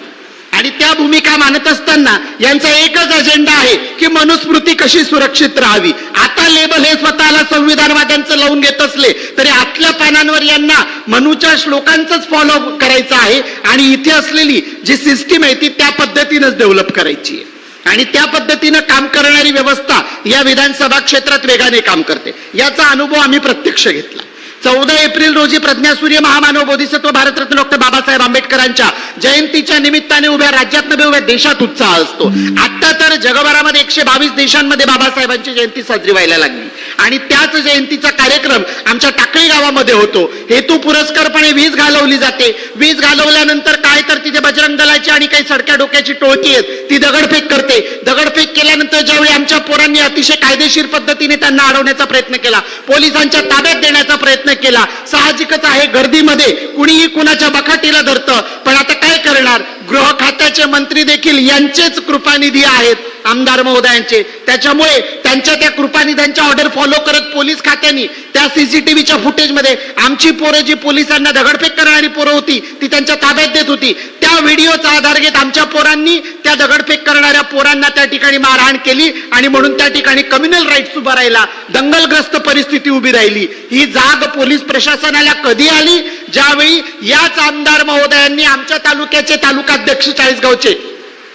आणि त्या भूमिका मानत असताना यांचा एकच अजेंडा आहे की मनुस्मृती कशी सुरक्षित राहावी. आता लेबल हे स्वतःला संविधानवाद्यांचं लावून घेत असले तरी आतल्या पानांवर यांना मनूच्या श्लोकांचंच फॉलो करायचं आहे, आणि इथे असलेली जी सिस्टीम आहे ती त्या पद्धतीनंच डेव्हलप करायची आहे. आणि त्या पद्धतीनं काम करणारी व्यवस्था या विधानसभा क्षेत्रात वेगाने काम करते. याचा अनुभव आम्ही प्रत्यक्ष घेतला. 14 एप्रिल रोजी प्रज्ञासूर्य महामानव बोधिसत्व भारतरत्न डॉक्टर बाबासाहेब आंबेडकरांच्या जयंतीच्या निमित्ताने उभ्या राज्यात नव्हे उभ्या देशात उत्साह असतो. आता तर जगभरामध्ये 122 देशांमध्ये बाबासाहेबांची जयंती साजरी व्हायला लागली, आणि त्याच जयंतीचा कार्यक्रम आमच्या टाकळी गावामध्ये होतो. हेतू पुरस्कारपणे वीज घालवली जाते. वीज घालवल्यानंतर काय तर तिथे बजरंग दलाची आणि काही सडक्या डोक्याची टोळकी आहेत, ती दगडफेक करते. दगडफेक केल्यानंतर ज्यावेळी आमच्या पोरांनी अतिशय कायदेशीर पद्धतीने त्यांना अडवण्याचा प्रयत्न केला, पोलिसांच्या ताब्यात देण्याचा प्रयत्न केला. साहजिकच आहे, गर्दीमध्ये कुणीही कुणाच्या बखाटीला धरतं. पण आता काय करणार, गृह खात्याचे मंत्री देखील यांचेच कृपानिधी आहेत, आमदार महोदयांचे. त्याच्यामुळे त्यांच्या त्या कृपानिध्यांच्या ऑर्डर फॉलो करत पोलीस खात्याने त्या सीसीटीव्हीच्या फुटेजमध्ये आमची पोरं जी पोलिसांना दगडफेक करणारी पोरं होती ती त्यांच्या ताब्यात देत होती. त्या व्हिडिओचा आधार घेत आमच्या पोरांनी त्या दगडफेक करणाऱ्या पोरांना त्या ठिकाणी मारहाण केली, आणि म्हणून त्या ठिकाणी कम्युनल राईट्स उभा राहिला, दंगलग्रस्त परिस्थिती उभी राहिली. ही जाग पोलीस प्रशासनाला कधी आली, ज्यावेळी याच आमदार महोदयांनी आमच्या तालुक्याचे तालुकाध्यक्ष 40 गावचे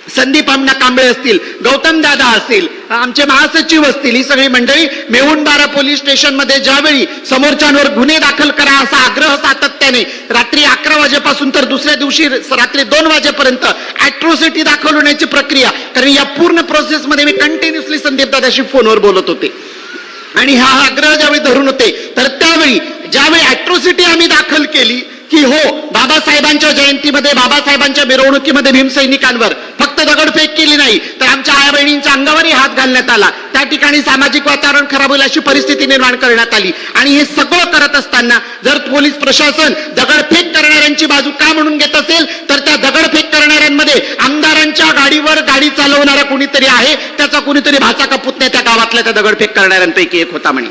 संदीप अण्णा कांबळे असतील, गौतम दादा असतील, आमचे महासचिव असतील, ही सगळी मंडळी मेहुणबारा पोलीस स्टेशनमध्ये ज्यावेळी समोरच्यांवर गुन्हे दाखल करा असा आग्रह सातत्याने रात्री 11 वाजेपासून तर दुसऱ्या दिवशी रात्री 2 वाजेपर्यंत अॅट्रॉसिटी दाखल होण्याची प्रक्रिया, कारण या पूर्ण प्रोसेसमध्ये मी कंटिन्युअसली संदीप दादाशी फोनवर बोलत होते, आणि हा आग्रह ज्यावेळी धरून होते, तर त्यावेळी ज्यावेळी अॅट्रॉसिटी आम्ही दाखल केली की हो, बाबासाहेबांच्या जयंतीमध्ये, बाबासाहेबांच्या मिरवणुकीमध्ये भीमसैनिकांवर फक्त दगडफेक केली नाही तर आमच्या आई बहिणींच्या अंगावरही हात घालण्यात आला. त्या ठिकाणी सामाजिक वातावरण खराब होईल अशी परिस्थिती निर्माण करण्यात आली. आणि हे सगळं करत असताना जर पोलीस प्रशासन दगडफेक करणाऱ्यांची बाजू का म्हणून घेत असेल, तर त्या दगडफेक करणाऱ्यांमध्ये आमदारांच्या गाडीवर गाडी चालवणारा कोणीतरी आहे, त्याचा कोणीतरी भाचा का पुतण्या त्या गावातल्या त्या दगडफेक करणाऱ्यांपैकी एक होता म्हणे.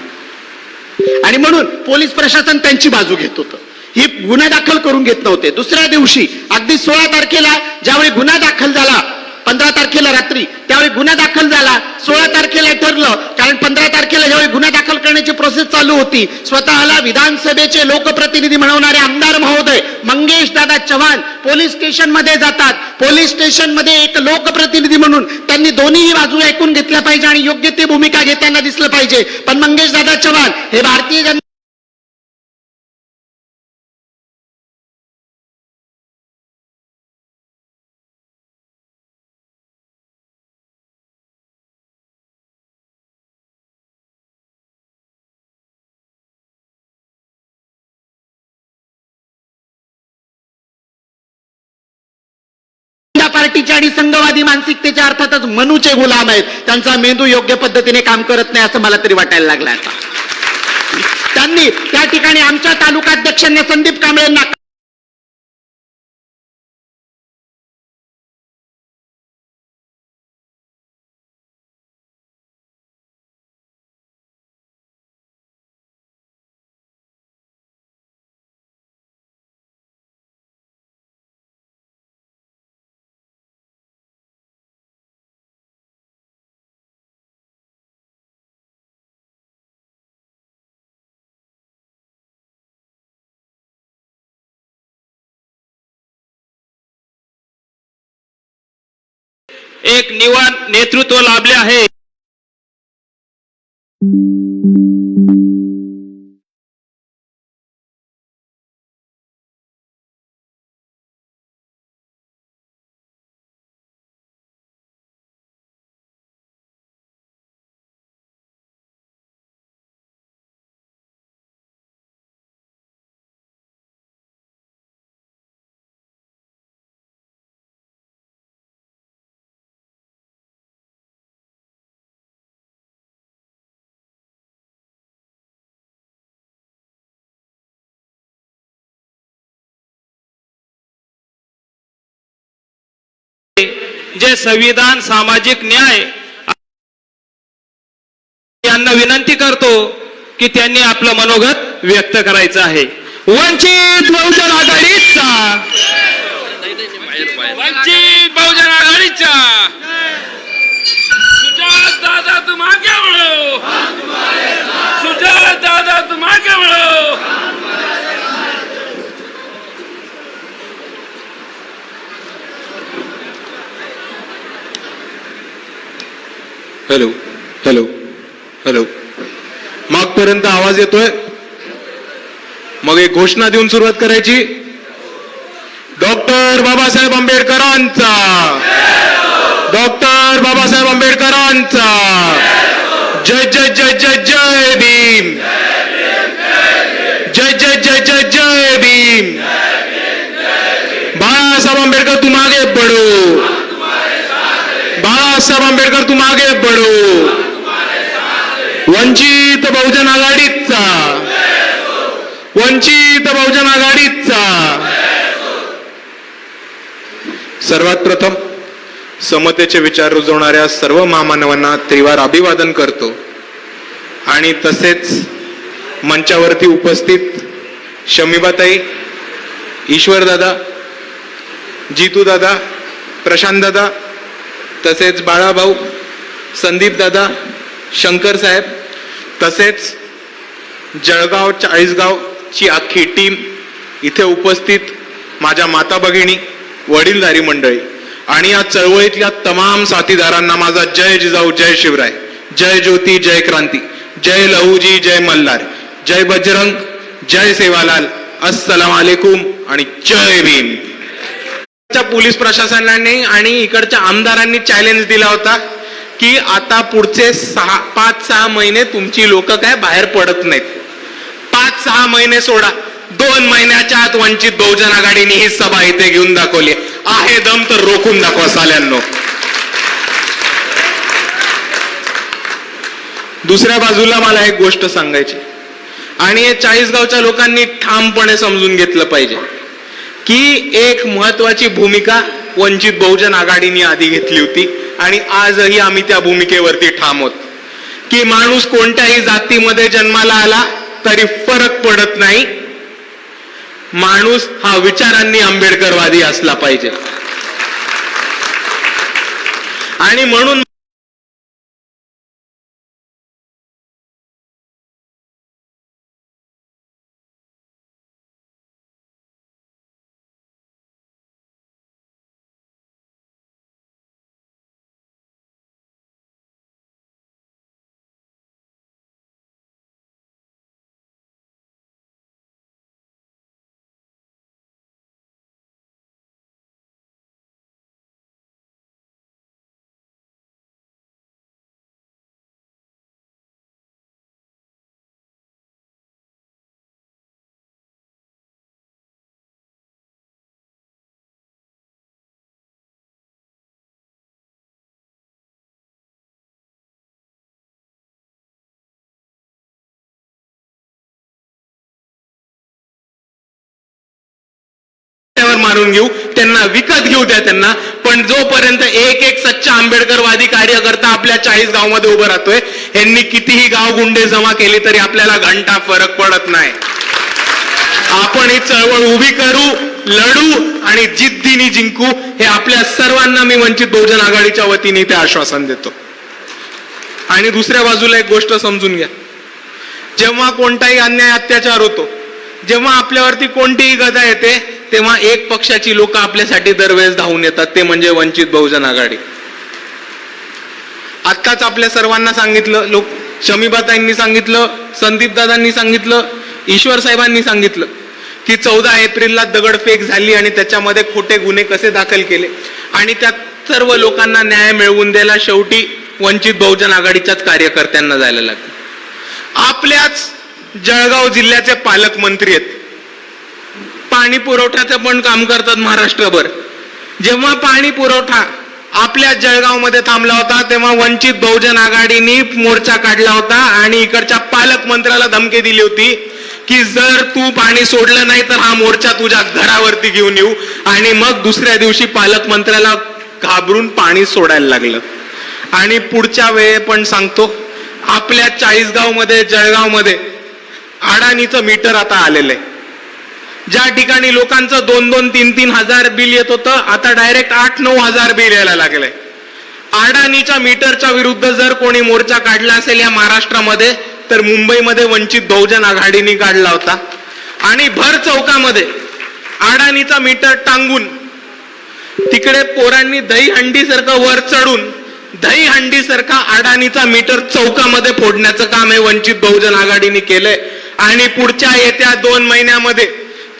आणि म्हणून पोलीस प्रशासन त्यांची बाजू घेत होतं, ही गुन्हा दाखल करून घेत नव्हते. दुसऱ्या दिवशी अगदी 16 तारखेला ज्यावेळी गुन्हा दाखल झाला, 15 तारखेला रात्री त्यावेळी गुन्हा दाखल झाला, 16 तारखेला ठरलं, कारण 15 तारखेला ज्यावेळी गुन्हा दाखल करण्याची प्रोसेस चालू होती, स्वतःला विधानसभेचे लोकप्रतिनिधी म्हणवणारे आमदार महोदय मंगेश दादा चव्हाण पोलीस स्टेशन मध्ये जातात. पोलीस स्टेशन मध्ये एक लोकप्रतिनिधी म्हणून त्यांनी दोन्ही बाजू ऐकून घेतल्या पाहिजे आणि योग्य ते भूमिका घेताना दिसलं पाहिजे. पण मंगेश दादा चव्हाण हे भारतीय जनता पार्टीचे आणि संघवादी मानसिकतेच्या अर्थातच मनूचे गुलाम आहेत. त्यांचा मेंदू योग्य पद्धतीने काम करत नाही असं मला तरी वाटायला लागलं. आता त्यांनी त्या ठिकाणी आमच्या तालुकाध्यक्षांनी संदीप कांबळेंना एक निवान नेतृत्व लाभले आहे. जे संविधान सामाजिक न्याय यांना विनंती करतो की त्यांनी आपलं मनोगत व्यक्त करायचं आहे. वंचित बहुजन आघाडीचा वंचित बहुजन आघाडीच्या सुजात दादा तुम आगे बढ़ो, सुजात दादा तुम आगे बढ़ो. हॅलो हॅलो हॅलो, मागपर्यंत आवाज येतोय? मग एक घोषणा देऊन सुरुवात करायची. डॉक्टर बाबासाहेब आंबेडकरांचा, डॉक्टर बाबासाहेब आंबेडकरांचा जय जय जय जय जय भीम, जय जय जय जय जय भीम. बाळासाहेब आंबेडकर तुम आगे बढ़ो, बाळासाहेब आंबेडकर तुम आगे बढ़ो. वंचित बहुजन आघाडीचा, वंचित बहुजन आघाडीचा. सर्वात प्रथम समतेचे विचार रुजवणाऱ्या सर्व महामानवांना त्रिवार अभिवादन करतो आणि तसेच मंचावरती उपस्थित शमीबाताई, ईश्वरदादा, जितूदादा, प्रशांतदादा, तसेच बाळाभाऊ, संदीपदादा, शंकर साहेब, तसेच जळगाव 40गावची अख्खी टीम, इथे उपस्थित माझ्या माता भगिनी, वडीलधारी मंडळी आणि या चळवळीतल्या तमाम साथीदारांना माझा जय जिजाऊ, जय शिवराय, जय ज्योती, जय क्रांती, जय लहूजी, जय मल्हार, जय बजरंग, जय सेवालाल, अस्सलाम वालेकुम आणि जय भीम. पोलीस प्रशासनाने आणि इकडच्या आमदारांनी चॅलेंज दिला होता की आता पुढचे 5-6 महिने तुमची लोक काय बाहेर पडत नाहीत. 5-6 महिने सोडा, 2 महिन्याच्या आत वंचित बहुजन आघाडीने ही सभा इथे घेऊन दाखवली. आहे दम तर रोखून दाखवा साल्यांनो. दुसऱ्या बाजूला मला एक गोष्ट सांगायची आणि हे 40गावच्या लोकांनी ठामपणे समजून घेतलं पाहिजे की एक महत्वाची भूमिका वंचित बहुजन आघाडीने आधी घेतली होती आणि आजही आम्ही त्या भूमिकेवरती ठाम आहोत की माणूस कोणत्याही जातीमध्ये जन्माला आला तरी फरक पडत नाही, माणूस हा विचारांनी आंबेडकरवादी असला पाहिजे. आणि म्हणून मारून घेऊ, त्यांना विकत घेऊ द्या त्यांना, पण जोपर्यंत एक सच्चा आंबेडकरवादी कार्यकर्ता आपल्या 40 गावामध्ये उभं राहतोय, यांनी कितीही गाव गुंडे जमा केली तरी आपल्याला घंटा फरक पडत नाही. आपण ही चळवळ उभी करू, लढू आणि जिद्दीने जिंकू, हे आपल्या सर्वांना मी वंचित बहुजन आघाडीच्या वतीने ते आश्वासन देतो. आणि दुसऱ्या बाजूला एक गोष्ट समजून घ्या, जेव्हा कोणताही अन्याय अत्याचार होतो, जेव्हा आपल्यावरती कोणतीही गदा येते, तेव्हा एक पक्षाची लोक आपल्यासाठी दरवेळेस धावून येतात, ते म्हणजे वंचित बहुजन आघाडी. आत्ताच आपल्या सर्वांना सांगितलं, शमीबाताईंनी सांगितलं, संदीपदादांनी सांगितलं, ईश्वर साहेबांनी सांगितलं की 14 एप्रिलला दगडफेक झाली आणि त्याच्यामध्ये खोटे गुन्हे कसे दाखल केले आणि त्या सर्व लोकांना न्याय मिळवून द्यायला शेवटी वंचित बहुजन आघाडीच्याच कार्यकर्त्यांना जायला लागलं. आपल्याच जळगाव जिल्ह्याचे पालकमंत्री आहेत, पाणी पुरवठ्याचं पण काम करतात महाराष्ट्रभर. जेव्हा पाणी पुरवठा आपल्या जळगावमध्ये थांबला होता तेव्हा वंचित बहुजन आघाडीने मोर्चा काढला होता आणि इकडच्या पालकमंत्र्याला धमकी दिली होती की जर तू पाणी सोडलं नाही तर हा मोर्चा तुझ्या घरावरती घेऊन येऊ. आणि मग दुसऱ्या दिवशी पालकमंत्र्याला घाबरून पाणी सोडायला लागलं. आणि पुढच्या वेळे पण सांगतो, आपल्या 40गाव मध्ये, जळगाव मध्ये अडाणीचं मीटर आता आलेलं आहे. ज्या ठिकाणी लोकांचं 2-2, 3-3 हजार बिल येत होतं, आता डायरेक्ट 8-9 हजार बिल यायला लागलंय. अडाणीच्या मीटरच्या विरुद्ध जर कोणी मोर्चा काढला असेल या महाराष्ट्रामध्ये तर मुंबईमध्ये वंचित बहुजन आघाडीने काढला होता. आणि भर चौकामध्ये अडाणीचा मीटर टांगून तिकडे पोरांनी दहीहंडी सारखं वर चढून दहीहंडी सारखा अडाणीचा मीटर चौकामध्ये फोडण्याचं काम हे वंचित बहुजन आघाडीने केलंय. आणि पुढच्या येत्या 2 महिन्यामध्ये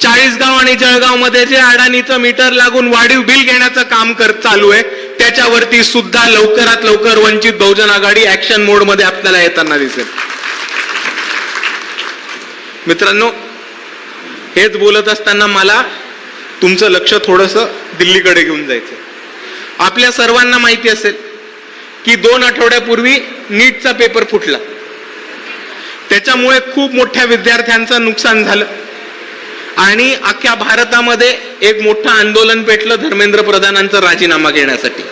40गाव आणि जळगाव मध्ये जे अडाणीचं मीटर लागून वाढीव बिल घेण्याचं काम चालू आहे त्याच्यावरती सुद्धा लवकरात लवकर वंचित बहुजन आघाडी ऍक्शन मोड मध्ये आपल्याला येताना दिसेल. मित्रांनो, हेच बोलत असताना मला तुमचं लक्ष थोडंसं दिल्लीकडे घेऊन जायचं. आपल्या सर्वांना माहिती असेल की 2 आठवड्यापूर्वी नीटचा पेपर फुटला. त्याच्यामुळे खूप मोठ्या विद्यार्थ्यांचं नुकसान झालं आणि अख्ख्या भारतामध्ये एक मोठं आंदोलन पेटलं धर्मेंद्र प्रधानांचा राजीनामा घेण्यासाठी.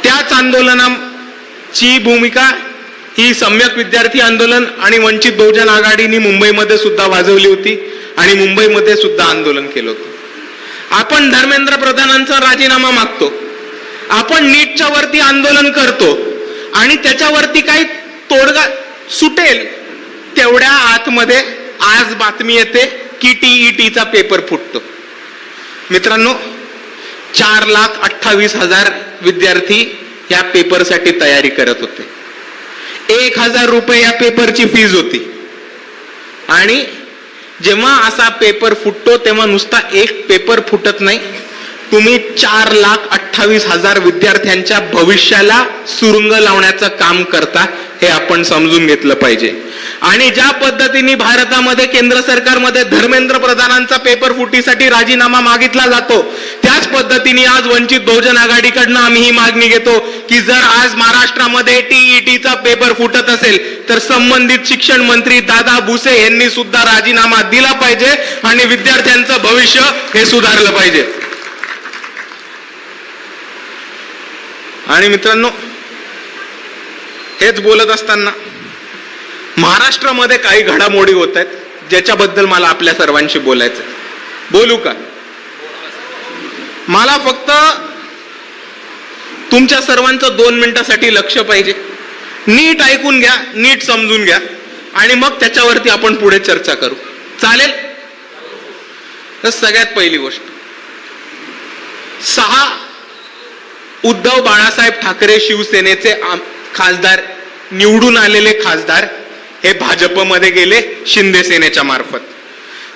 त्याच आंदोलनाची भूमिका ही सम्यक विद्यार्थी आंदोलन आणि वंचित बहुजन आघाडीने मुंबईमध्ये सुद्धा वाजवली होती आणि मुंबईमध्ये सुद्धा आंदोलन केलं होतं. आपण धर्मेंद्र प्रधानांचा राजीनामा मागतो, आपण नीटच्या वरती आंदोलन करतो आणि त्याच्यावरती काही तोडगा सुटेल तेवढ्या आतमध्ये आज बातमी येते की TETचा पेपर फुटतो. मित्रांनो, 4,28,000 विद्यार्थी या पेपरसाठी तयारी करत होते. 1,000 रुपये या पेपरची फीज होती. आणि जेव्हा असा पेपर फुटतो तेव्हा नुसता एक पेपर फुटत नाही, तुम्ही 4,28,000 विद्यार्थ्यांच्या भविष्याला सुरुंग लावण्याचं काम करता हे आपण समजून घेतलं पाहिजे. आणि ज्या पद्धतीने भारतामध्ये केंद्र सरकारमध्ये धर्मेंद्र प्रधानांचा पेपर फुटीसाठी राजीनामा मागितला जातो त्याच पद्धतीने आज वंचित बहुजन आघाडीकडनं आम्ही ही मागणी घेतो की जर आज महाराष्ट्रामध्ये TETचा पेपर फुटत असेल तर संबंधित शिक्षण मंत्री दादा भुसे यांनी सुद्धा राजीनामा दिला पाहिजे आणि विद्यार्थ्यांचं भविष्य हे सुधारलं पाहिजे. आणि मित्रांनो, हेच बोलत असताना महाराष्ट्रामध्ये काही घडामोडी होत आहेत ज्याच्याबद्दल मला आपल्या सर्वांशी बोलायचं. बोलू का? मला फक्त तुमच्या सर्वांचं 2 मिनिटासाठी लक्ष पाहिजे. नीट ऐकून घ्या, नीट समजून घ्या आणि मग त्याच्यावरती आपण पुढे चर्चा करू. चालेल? तर सगळ्यात पहिली गोष्ट, 6 उद्धव बाळासाहेब ठाकरे शिवसेनेचे खासदार, निवडून आलेले खासदार हे भाजपमध्ये गेले शिंदे सेनेच्या मार्फत.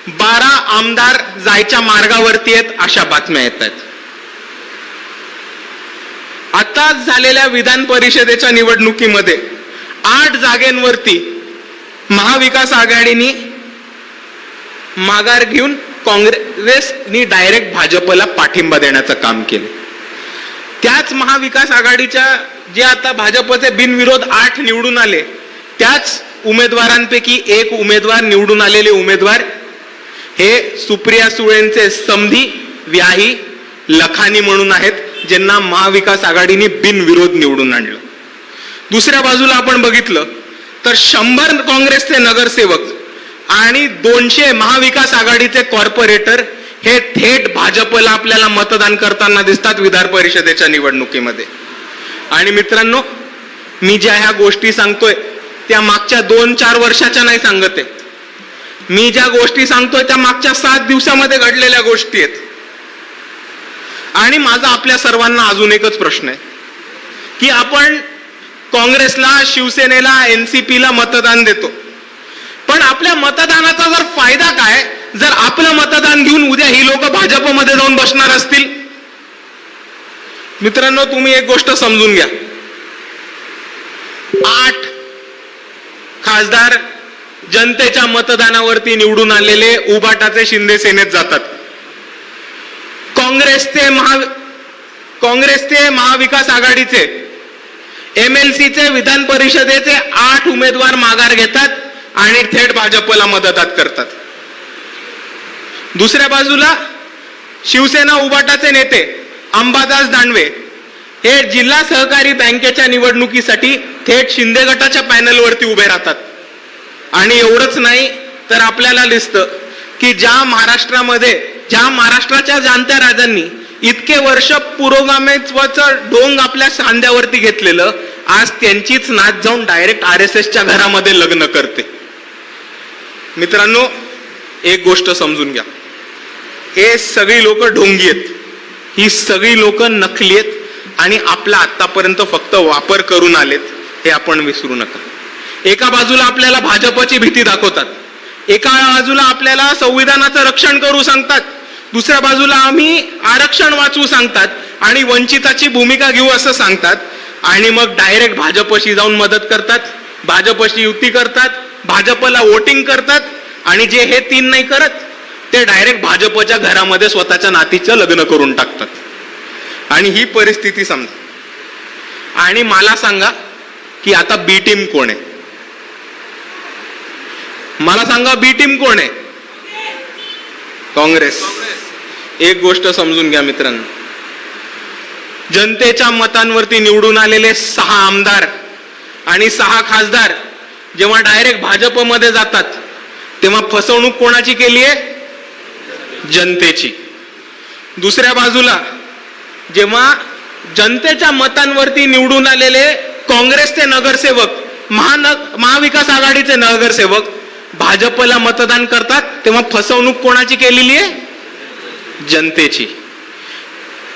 12 आमदार जायच्या मार्गावरती आहेत अशा बातम्या येत आहेत. आता झालेल्या विधान परिषदेच्या निवडणुकीमध्ये 8 जागेंवरती महाविकास आघाडीने माघार घेऊन काँग्रेसनी डायरेक्ट भाजपला पाठिंबा देण्याचं काम केलं. त्याच महाविकास आघाडीच्या जे आता भाजपचे बिनविरोध 8 निवडून आले त्याच उमेदवारांपैकी एक उमेदवार, निवडून आलेले उमेदवार हे सुप्रिया सुळेंचे समधी व्याही लखानी म्हणून आहेत, ज्यांना महाविकास आघाडीने बिनविरोध निवडून आणलं. दुसऱ्या बाजूला आपण बघितलं तर 100 काँग्रेसचे नगरसेवक आणि 200 महाविकास आघाडीचे कॉर्पोरेटर हे थेट भाजपला आपल्याला मतदान करताना दिसतात विधान परिषदेच्या निवडणुकीमध्ये. आणि मित्रांनो, मी ज्या ह्या गोष्टी सांगतोय त्या मागच्या 2-4 वर्षाच्या नाही सांगत आहे. मी ज्या गोष्टी सांगतोय त्या मागच्या 7 दिवसामध्ये घडलेल्या गोष्टी आहेत. आणि माझा आपल्या सर्वांना अजून एकच प्रश्न आहे की आपण काँग्रेसला, शिवसेनेला, एनसीपीला मतदान देतो. पण आपल्या मतदानाचा जर फायदा काय, जर आपलं मतदान घेऊन उद्या ही लोक भाजपमध्ये जाऊन बसणार असतील? मित्रांनो, तुम्ही एक गोष्ट समजून घ्या. 8 खासदार जनतेच्या मतदानावरती निवडून आलेले उबाटाचे शिंदे सेनेत जातात. काँग्रेसचे महाविकास आघाडीचे MLCचे विधान परिषदेचे 8 उमेदवार माघार घेतात आणि थेट भाजपला मदत करतात. दुसऱ्या बाजूला शिवसेना उबाटाचे नेते अंबादास दानवे हे जिल्हा सहकारी बँकेच्या निवडणुकीसाठी थेट शिंदे गटाच्या पॅनलवरती उभे राहतात. आणि एवढंच नाही तर आपल्याला दिसतं की ज्या महाराष्ट्राच्या जाणत्या राजांनी इतके वर्ष पुरोगामीत्वाचं ढोंग आपल्या सांध्यावरती घेतलेलं, आज त्यांचीच नात जाऊन डायरेक्ट RSSच्या घरामध्ये लग्न करते. मित्रांनो, एक गोष्ट समजून घ्या. हे सगळी लोक ढोंगी आहेत, ही सगळी लोक नकली आहेत आणि आपला आतापर्यंत फक्त वापर करून आलेत, हे आपण विसरू नका. एका बाजूला आपल्याला भाजपची भीती दाखवतात, एका बाजूला आपल्याला संविधानाचं रक्षण करू सांगतात, दुसऱ्या बाजूला आम्ही आरक्षण वाचवू सांगतात आणि वंचिताची भूमिका घेऊ असं सांगतात. आणि मग डायरेक्ट भाजपशी जाऊन मदत करतात, भाजपशी युती करतात, भाजपला वोटिंग करतात आणि जे हे 3 नाही करत ते डायरेक्ट भाजपच्या घरामध्ये स्वतःच्या नातीचं लग्न करून टाकतात. आणि ही परिस्थिती समजा. आणि मला सांगा की आता बी टीम कोण आहे? मला सांगा, बी टीम कोण आहे? काँग्रेस. एक गोष्ट समजून घ्या मित्रांनो, जनतेच्या मतांवरती निवडून आलेले 6 आमदार आणि 6 खासदार जेव्हा डायरेक्ट भाजपमध्ये जातात तेव्हा फसवणूक कोणाची केली आहे? जनतेची. दुसऱ्या बाजूला जेव्हा जनतेच्या मतांवरती निवडून आलेले काँग्रेसचे नगरसेवक, महाविकास आघाडीचे नगरसेवक भाजपला मतदान करतात तेव्हा फसवणूक कोणाची केलेली आहे? जनतेची.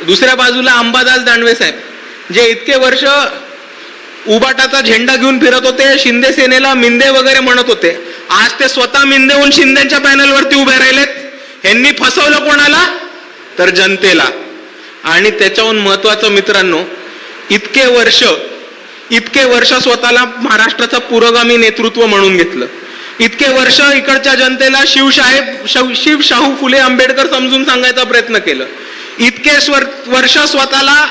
दुसऱ्या बाजूला अंबादास दानवे साहेब जे इतके वर्ष उबाटाचा झेंडा घेऊन फिरत होते, शिंदे सेनेला मिंदे वगैरे म्हणत होते, आज ते स्वतः मिंदे होऊन शिंदेच्या पॅनलवरती उभे राहिलेत. ह्यांनी फसवलं कोणाला? तर जनतेला. आणि त्याच्याहून महत्वाचं मित्रांनो, इतके वर्ष स्वतःला महाराष्ट्राचा पुरोगामी नेतृत्व म्हणून घेतलं, इतके वर्ष इकडच्या जनतेला शिव शाहू फुले आंबेडकर समजून सांगायचा प्रयत्न केलं, इतके वर्ष स्वतःला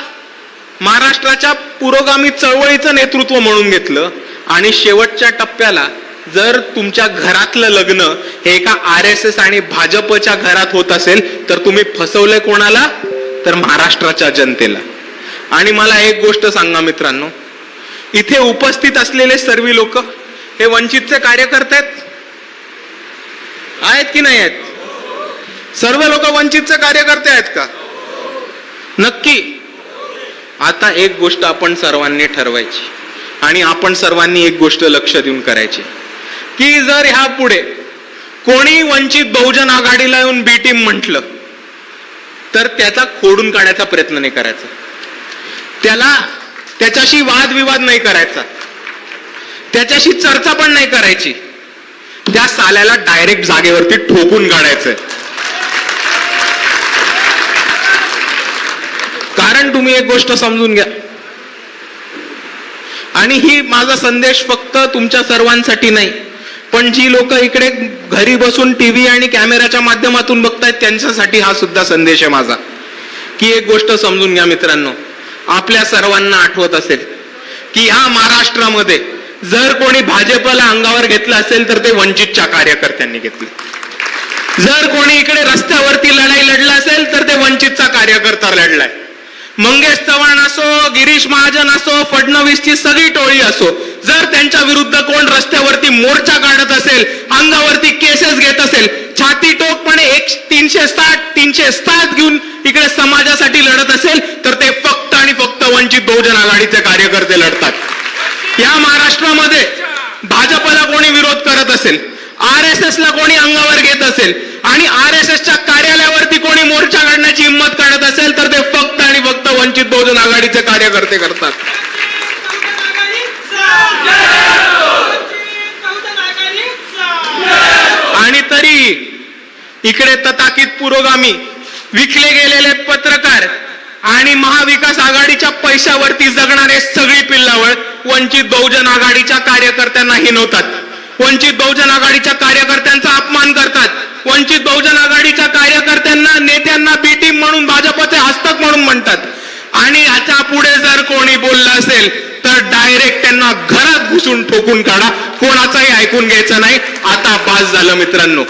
महाराष्ट्राच्या पुरोगामी चळवळीचं नेतृत्व म्हणून घेतलं आणि शेवटच्या टप्प्याला जर तुमच्या घरातलं लग्न हे एका RSS आणि भाजपच्या घरात होत असेल तर तुम्ही फसवलंय कोणाला? तर महाराष्ट्राच्या जनतेला. आणि मला एक गोष्ट सांगा मित्रांनो, इथे उपस्थित असलेले सर्व लोक हे वंचितचे कार्यकर्ते आहेत की नाही आहेत? सर्व लोक वंचितचे कार्यकर्ते आहेत का? नक्की. आता एक गोष्ट आपण सर्वांनी ठरवायची आणि आपण सर्वांनी एक गोष्ट लक्ष देऊन करायची की जर ह्या पुढे कोणी वंचित बहुजन आघाडीला येऊन बी टीम म्हटलं तर त्याचा खोडून काढायचा प्रयत्न नाही करायचा, त्याच्याशी वादविवाद नाही करायचा, त्याच्याशी चर्चा पण नाही करायची, त्या साल्याला डायरेक्ट जागेवरती ठोकून काढायचंय. कारण तुम्ही एक गोष्ट समजून घ्या, आणि ही माझा संदेश फक्त तुमच्या सर्वांसाठी नाही, पण जी लोक इकडे घरी बसून टीव्ही आणि कॅमेऱ्याच्या माध्यमातून बघतायत त्यांच्यासाठी हा सुद्धा संदेश आहे माझा, की एक गोष्ट समजून घ्या मित्रांनो, आपल्या सर्वांना आठवत असेल की ह्या महाराष्ट्रामध्ये जर कोणी भाजपला अंगावर घेतलं असेल तर ते वंचितच्या कार्यकर्त्यांनी घेतलं. जर कोणी इकडे रस्त्यावरती लढाई लढला असेल तर ते वंचितचा कार्यकर्ता लढलाय. मंगेश चव्हाण असो, गिरीश महाजन असो, फडणवीसची सगळी टोळी असो, जर त्यांच्या विरुद्ध कोण रस्त्यावरती मोर्चा काढत असेल, अंगावरती केसेस घेत असेल, छाती टोकपणे 360 घेऊन इकडे समाजासाठी लढत असेल तर ते फक्त आणि फक्त वंचित बहुजन आघाडीचे कार्यकर्ते लढतात. या महाराष्ट्रामध्ये भाजपला कोणी विरोध करत असेल, RSS ला कोणी अंगावर घेत असेल आणि RSSच्या कार्यालयावरती कोणी मोर्चा काढण्याची हिंमत काढत असेल तर ते फक्त आणि फक्त वंचित बहुजन आघाडीचे कार्यकर्ते करतात. इकडे तथाकित पुरोगामी, विकले गेलेले पत्रकार आणि महाविकास आघाडीच्या पैशावरती जगणारे सगळी पिल्लावळ वंचित बहुजन आघाडीच्या कार्यकर्त्यांना हिणवतात, वंचित बहुजन आघाडीच्या कार्यकर्त्यांचा अपमान करतात, वंचित बहुजन आघाडीच्या कार्यकर्त्यांना, नेत्यांना बी टीम म्हणून, भाजपचे हस्तक म्हणून म्हणतात. आणि याच्या पुढे जर कोणी बोललं असेल तर डायरेक्ट त्यांना घरात घुसून ठोकून काढा, कोणाचाही ऐकून घ्यायचं नाही. आता बास झालं मित्रांनो.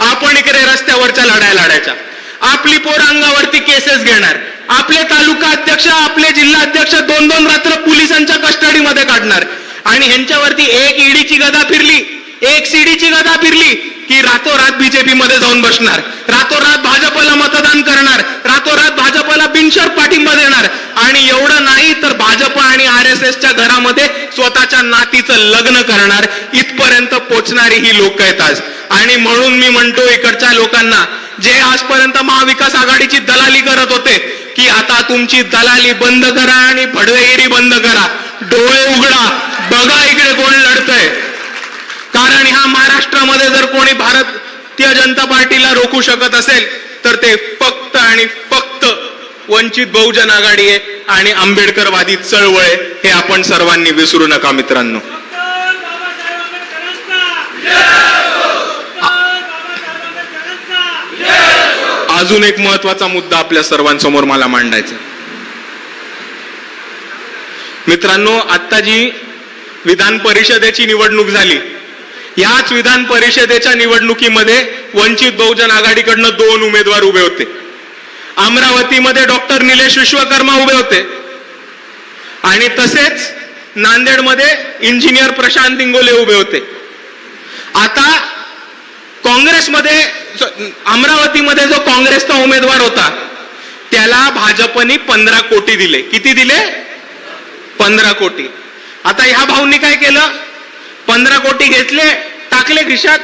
आपण इकडे रस्त्यावरच्या लढाया लढायच्या, आपली पोर अंगावरती केसेस घेणार, आपले तालुका अध्यक्ष, आपले जिल्हा अध्यक्ष 2-2 रात्र पोलिसांच्या कस्टडीमध्ये काढणार, आणि ह्यांच्यावरती एक ईडीची गदा फिरली, एक सीडीची गदा फिरली की रातोरात बीजेपी मध्ये जाऊन बसणार, रातोरात भाजपला मतदान करणार, रातोरात भाजपला बिनशर्त पाठिंबा देणार. आणि एवढं नाही तर भाजप आणि RSSच्या घरामध्ये स्वतःच्या नातीचं लग्न करणार, इथपर्यंत पोचणारी ही लोक आहेत आज. आणि म्हणून मी म्हणतो इकडच्या लोकांना, जे आजपर्यंत महाविकास आघाडीची दलाली करत होते, की आता तुमची दलाली बंद करा आणि भडवेगिरी बंद करा, डोळे उघडा, बघा इकडे कोण लढतंय. कारण ह्या महाराष्ट्रामध्ये जर कोणी भारतीय जनता पार्टीला रोखू शकत असेल तर ते फक्त आणि फक्त वंचित बहुजन आघाडी आहे आणि आंबेडकरवादी चळवळ आहे, हे आपण सर्वांनी विसरू नका मित्रांनो. अजून एक महत्वाचा मुद्दा आपल्या सर्वांसमोर मला मांडायचा. मित्रांनो, आता जी विधान परिषदेची निवडणूक झाली, याच विधान परिषदेच्या निवडणुकीमध्ये वंचित बहुजन आघाडीकडनं 2 उमेदवार उभे होते. अमरावतीमध्ये डॉक्टर निलेश विश्वकर्मा उभे होते आणि तसेच नांदेडमध्ये इंजिनियर प्रशांत इंगोले उभे होते. आता काँग्रेसमध्ये, अमरावतीमध्ये जो काँग्रेसचा उमेदवार होता त्याला भाजपने 15 कोटी दिले. किती दिले? 15 कोटी. आता ह्या भाऊंनी काय केलं? 15 कोटी घेतले, टाकले खिशात,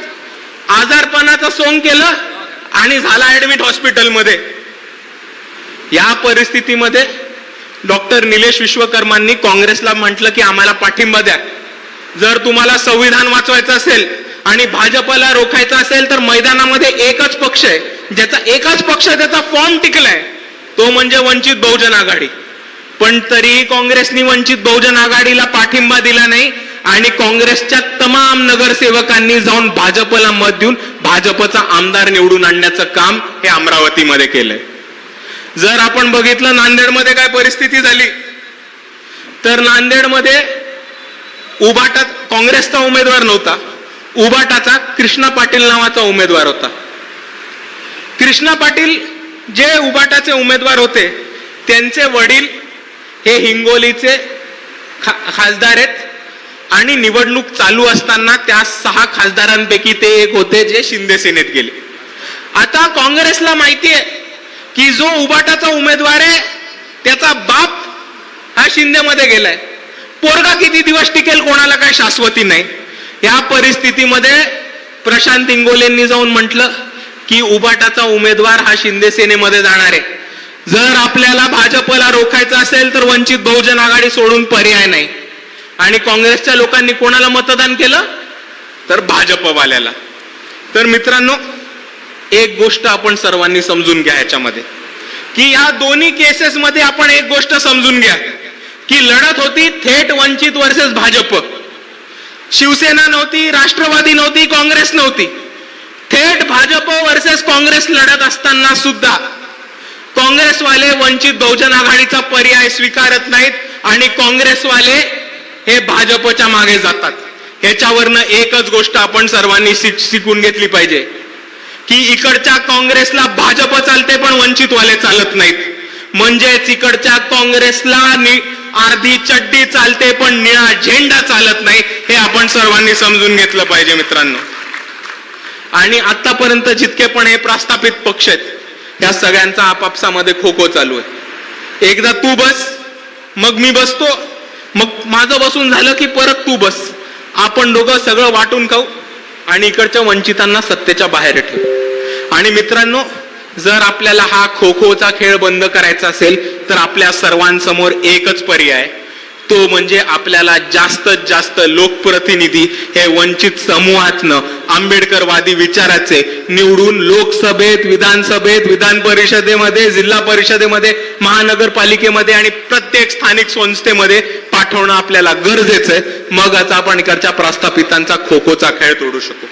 आजारपणाचं सोंग केलं आणि झाला ऍडमिट हॉस्पिटलमध्ये. या परिस्थितीमध्ये डॉक्टर निलेश विश्वकर्मांनी काँग्रेसला म्हटलं की आम्हाला पाठिंबा द्या. जर तुम्हाला संविधान वाचवायचं असेल आणि भाजपला रोखायचं असेल तर मैदानामध्ये एकच पक्ष आहे, ज्याचा एकच पक्ष त्याचा फॉर्म टिकलाय, तो म्हणजे वंचित बहुजन आघाडी. पण तरीही काँग्रेसनी वंचित बहुजन आघाडीला पाठिंबा दिला नाही आणि काँग्रेसच्या तमाम नगरसेवकांनी जाऊन भाजपला मत देऊन भाजपचा आमदार निवडून आणण्याचं काम हे अमरावतीमध्ये केलंय. जर आपण बघितलं नांदेडमध्ये काय परिस्थिती झाली, तर नांदेडमध्ये उबाटात काँग्रेसचा उमेदवार नव्हता, उबाटाचा कृष्णा पाटील नावाचा उमेदवार होता. कृष्णा पाटील जे उबाटाचे उमेदवार होते त्यांचे वडील हे हिंगोलीचे खासदार आहेत आणि निवडणूक चालू असताना त्या 6 खासदारांपैकी ते एक होते जे शिंदे सेनेत गेले. आता काँग्रेसला माहिती आहे की जो उबाटाचा उमेदवार आहे त्याचा बाप हा शिंदेमध्ये गेलाय, पोरगा किती दिवस टिकेल कोणाला काही शाश्वती नाही. या परिस्थितीमध्ये प्रशांत इंगोलेंनी जाऊन म्हटलं की उबाटाचा उमेदवार हा शिंदे सेनेमध्ये जाणार आहे. जर आपल्याला भाजपला रोखायचं असेल तर वंचित बहुजन आघाडी सोडून पर्याय नाही. आणि काँग्रेसच्या लोकांनी कोणाला मतदान केलं? तर भाजपवाल्याला. तर मित्रांनो, एक गोष्ट आपण सर्वांनी समजून घ्या याच्यामध्ये, की या दोन्ही केसेसमध्ये आपण एक गोष्ट समजून घ्या की लढत होती थेट वंचित वर्सेस भाजप. शिवसेना नव्हती, राष्ट्रवादी नव्हती, काँग्रेस नव्हती. थेट भाजप वर्सेस काँग्रेस लढत असताना सुद्धा काँग्रेसवाले वंचित बहुजन आघाडीचा पर्याय स्वीकारत नाहीत आणि काँग्रेसवाले हे भाजपच्या मागे जातात. ह्याच्यावरनं एकच गोष्ट आपण सर्वांनी शिकून घेतली पाहिजे की इकडच्या काँग्रेसला भाजप चालते पण वंचितवाले चालत नाहीत. म्हणजेच इकडच्या काँग्रेसला अर्धी चड्डी चालते पण निळा झेंडा चालत नाही, हे आपण सर्वांनी समजून घेतलं पाहिजे मित्रांनो. आणि आतापर्यंत जितके पण हे प्रस्थापित पक्ष आहेत त्या सगळ्यांचा आपापसामध्ये खो खो चालू आहे. एकदा तू बस, मग मी बसतो, मग माझं बसून झालं की परत तू बस, आपण दोघं सगळं वाटून खाऊ आणि इकडच्या वंचितांना सत्तेच्या बाहेर ठेवू. आणि मित्रांनो, जर आपल्याला हा खो खोचा खेळ बंद करायचा असेल तर आपल्या सर्वांसमोर एकच पर्याय, तो म्हणजे आपल्याला जास्तीत जास्त लोकप्रतिनिधी हे वंचित समूहातनं आंबेडकरवादी विचाराचे निवडून लोकसभेत, विधानसभेत, विधान परिषदेमध्ये, जिल्हा परिषदेमध्ये, महानगरपालिकेमध्ये आणि प्रत्येक स्थानिक संस्थेमध्ये पाठवणं आपल्याला गरजेचं आहे. मगच आपण इकडच्या प्रस्थापितांचा खो-खोचा खेळ तोडू शकू.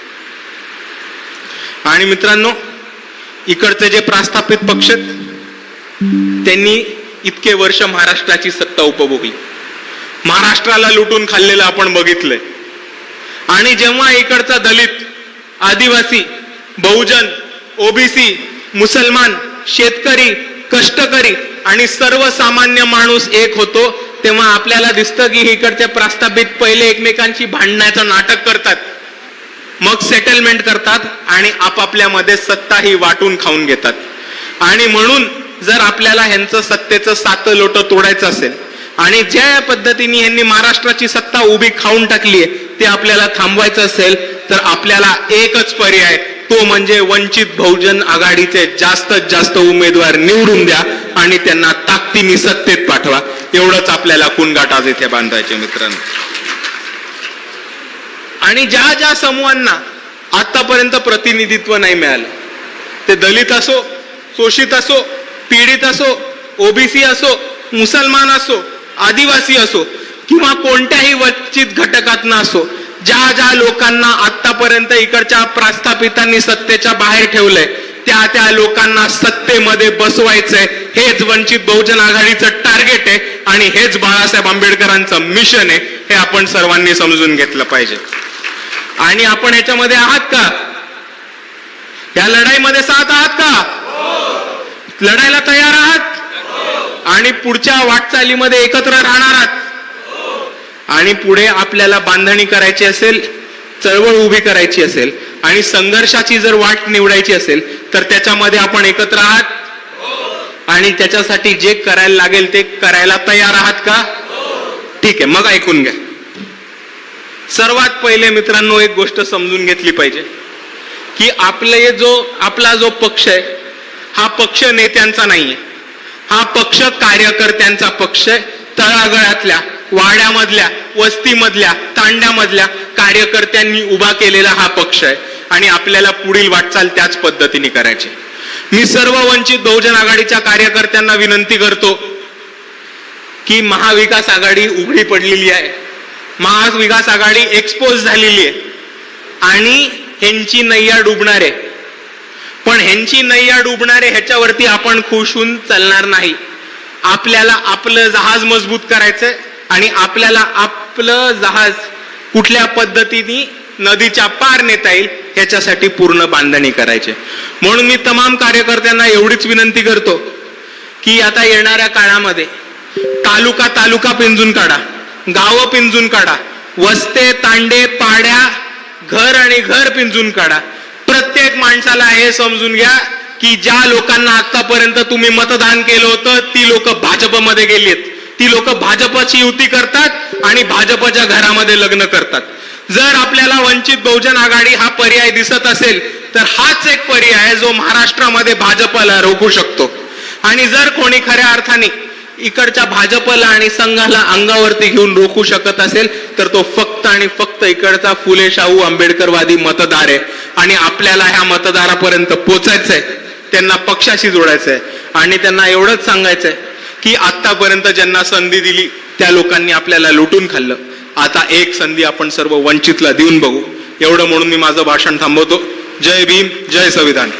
आणि मित्रांनो, इकडचे जे प्रस्थापित पक्ष आहेत त्यांनी इतके वर्ष महाराष्ट्राची सत्ता उपभोगली, महाराष्ट्राला लुटून खाल्लेलं आपण बघितलंय. आणि जेव्हा इकडचा दलित, आदिवासी, बहुजन, ओबीसी, मुसलमान, शेतकरी, कष्टकरी आणि सर्वसामान्य माणूस एक होतो, तेव्हा आपल्याला दिसतं की इकडचे प्रस्थापित पहिले एकमेकांची भांडण्याचं नाटक करतात, मग सेटलमेंट करतात आणि आपापल्यामध्ये सत्ताही वाटून खाऊन घेतात. आणि म्हणून जर आपल्याला ह्यांचं सत्तेचं सातं लोटं तोडायचं असेल आणि ज्या पद्धतीने यांनी महाराष्ट्राची सत्ता उभी खाऊन टाकली आहे ते आपल्याला थांबवायचं असेल तर आपल्याला एकच पर्याय, तो म्हणजे वंचित बहुजन आघाडीचे जास्तीत जास्त उमेदवार निवडून द्या आणि त्यांना ताकदीने सत्तेत पाठवा. एवढंच आपल्याला कुणगाठ आज इथे बांधायचे मित्रांनो. आणि ज्या ज्या समूहांना आतापर्यंत प्रतिनिधित्व नाही मिळालं, ते दलित असो, शोषित असो, पीडित असो, ओबीसी असो, मुसलमान असो, आदिवासी असो किंवा कोणत्याही वंचित घटकातनं असो, ज्या ज्या लोकांना आतापर्यंत इकडच्या प्रस्थापितांनी सत्तेच्या बाहेर ठेवलंय त्या त्या लोकांना सत्तेमध्ये बसवायचंय. हेच वंचित बहुजन आघाडीचं टार्गेट आहे आणि हेच बाळासाहेब आंबेडकरांचं मिशन आहे. हे आपण सर्वांनी समजून घेतलं पाहिजे. आणि आपण याच्यामध्ये आहात का? या लढाईमध्ये साथ आहात का? लढायला तयार आहात? आणि पुढच्या वाटचालीमध्ये एकत्र राहणार आहात? आणि पुढे आपल्याला बांधणी करायची असेल, चळवळ उभी करायची असेल आणि संघर्षाची जर वाट निवडायची असेल तर त्याच्यामध्ये आपण एकत्र आहात? आणि त्याच्यासाठी जे करायला लागेल ते करायला तयार आहात का? ठीक आहे, मग ऐकून घ्या. सर्वात पहिले मित्रांनो एक गोष्ट समजून घेतली पाहिजे की आपला जो पक्ष आहे हा पक्ष नेत्यांचा नाहीये, हा पक्ष कार्यकर्त्यांचा पक्ष आहे. तळागाळातल्या, वाड्यामधल्या, वस्तीमधल्या, तांड्यामधल्या कार्यकर्त्यांनी उभा केलेला हा पक्ष आहे आणि आपल्याला पुढील वाटचाल त्याच पद्धतीने करायची. मी सर्व वंचित बहुजन आघाडीच्या कार्यकर्त्यांना विनंती करतो की महाविकास आघाडी उघडी पडलेली आहे, महाविकास आघाडी एक्सपोज झालेली आहे आणि ह्यांची नैया डुबणार आहे. पण ह्यांची नैया डुबणार आहे ह्याच्यावरती आपण खुश होऊन चालणार नाही. आपल्याला आपलं जहाज मजबूत करायचंय आणि आपल्याला आपलं जहाज कुठल्या पद्धतीने नदीच्या पार नेता येईल ह्याच्यासाठी पूर्ण बांधणी करायची. म्हणून मी तमाम कार्यकर्त्यांना एवढीच विनंती करतो की आता येणाऱ्या काळामध्ये तालुका पिंजून काढा, गावं पिंजून काढा, वस्ते, तांडे, पाड्या, घर आणि घर पिंजून काढा. प्रत्येक माणसाला हे समजून घ्या की ज्या लोकांना आतापर्यंत तुम्ही मतदान केलं होतं ती लोक भाजपमध्ये गेलीत, ती लोक भाजपची युती करतात आणि भाजपच्या घरामध्ये लग्न करतात. जर आपल्याला वंचित बहुजन आघाडी हा पर्याय दिसत असेल तर हाच एक पर्याय आहे जो महाराष्ट्रामध्ये भाजपला रोखू शकतो. आणि जर कोणी खऱ्या अर्थाने इकडच्या भाजपला आणि संघाला अंगावरती घेऊन रोखू शकत असेल तर तो फक्त आणि फक्त इकडचा फुले शाहू आंबेडकरवादी मतदार आहे. आणि आपल्याला ह्या मतदारापर्यंत पोचायचंय, त्यांना पक्षाशी जोडायचंय आणि त्यांना एवढंच सांगायचंय की आतापर्यंत ज्यांना संधी दिली त्या लोकांनी आपल्याला लुटून खाल्लं. आता एक संधी आपण सर्व वंचितला देऊन बघू. एवढं म्हणून मी माझं भाषण थांबवतो. जय भीम, जय संविधान.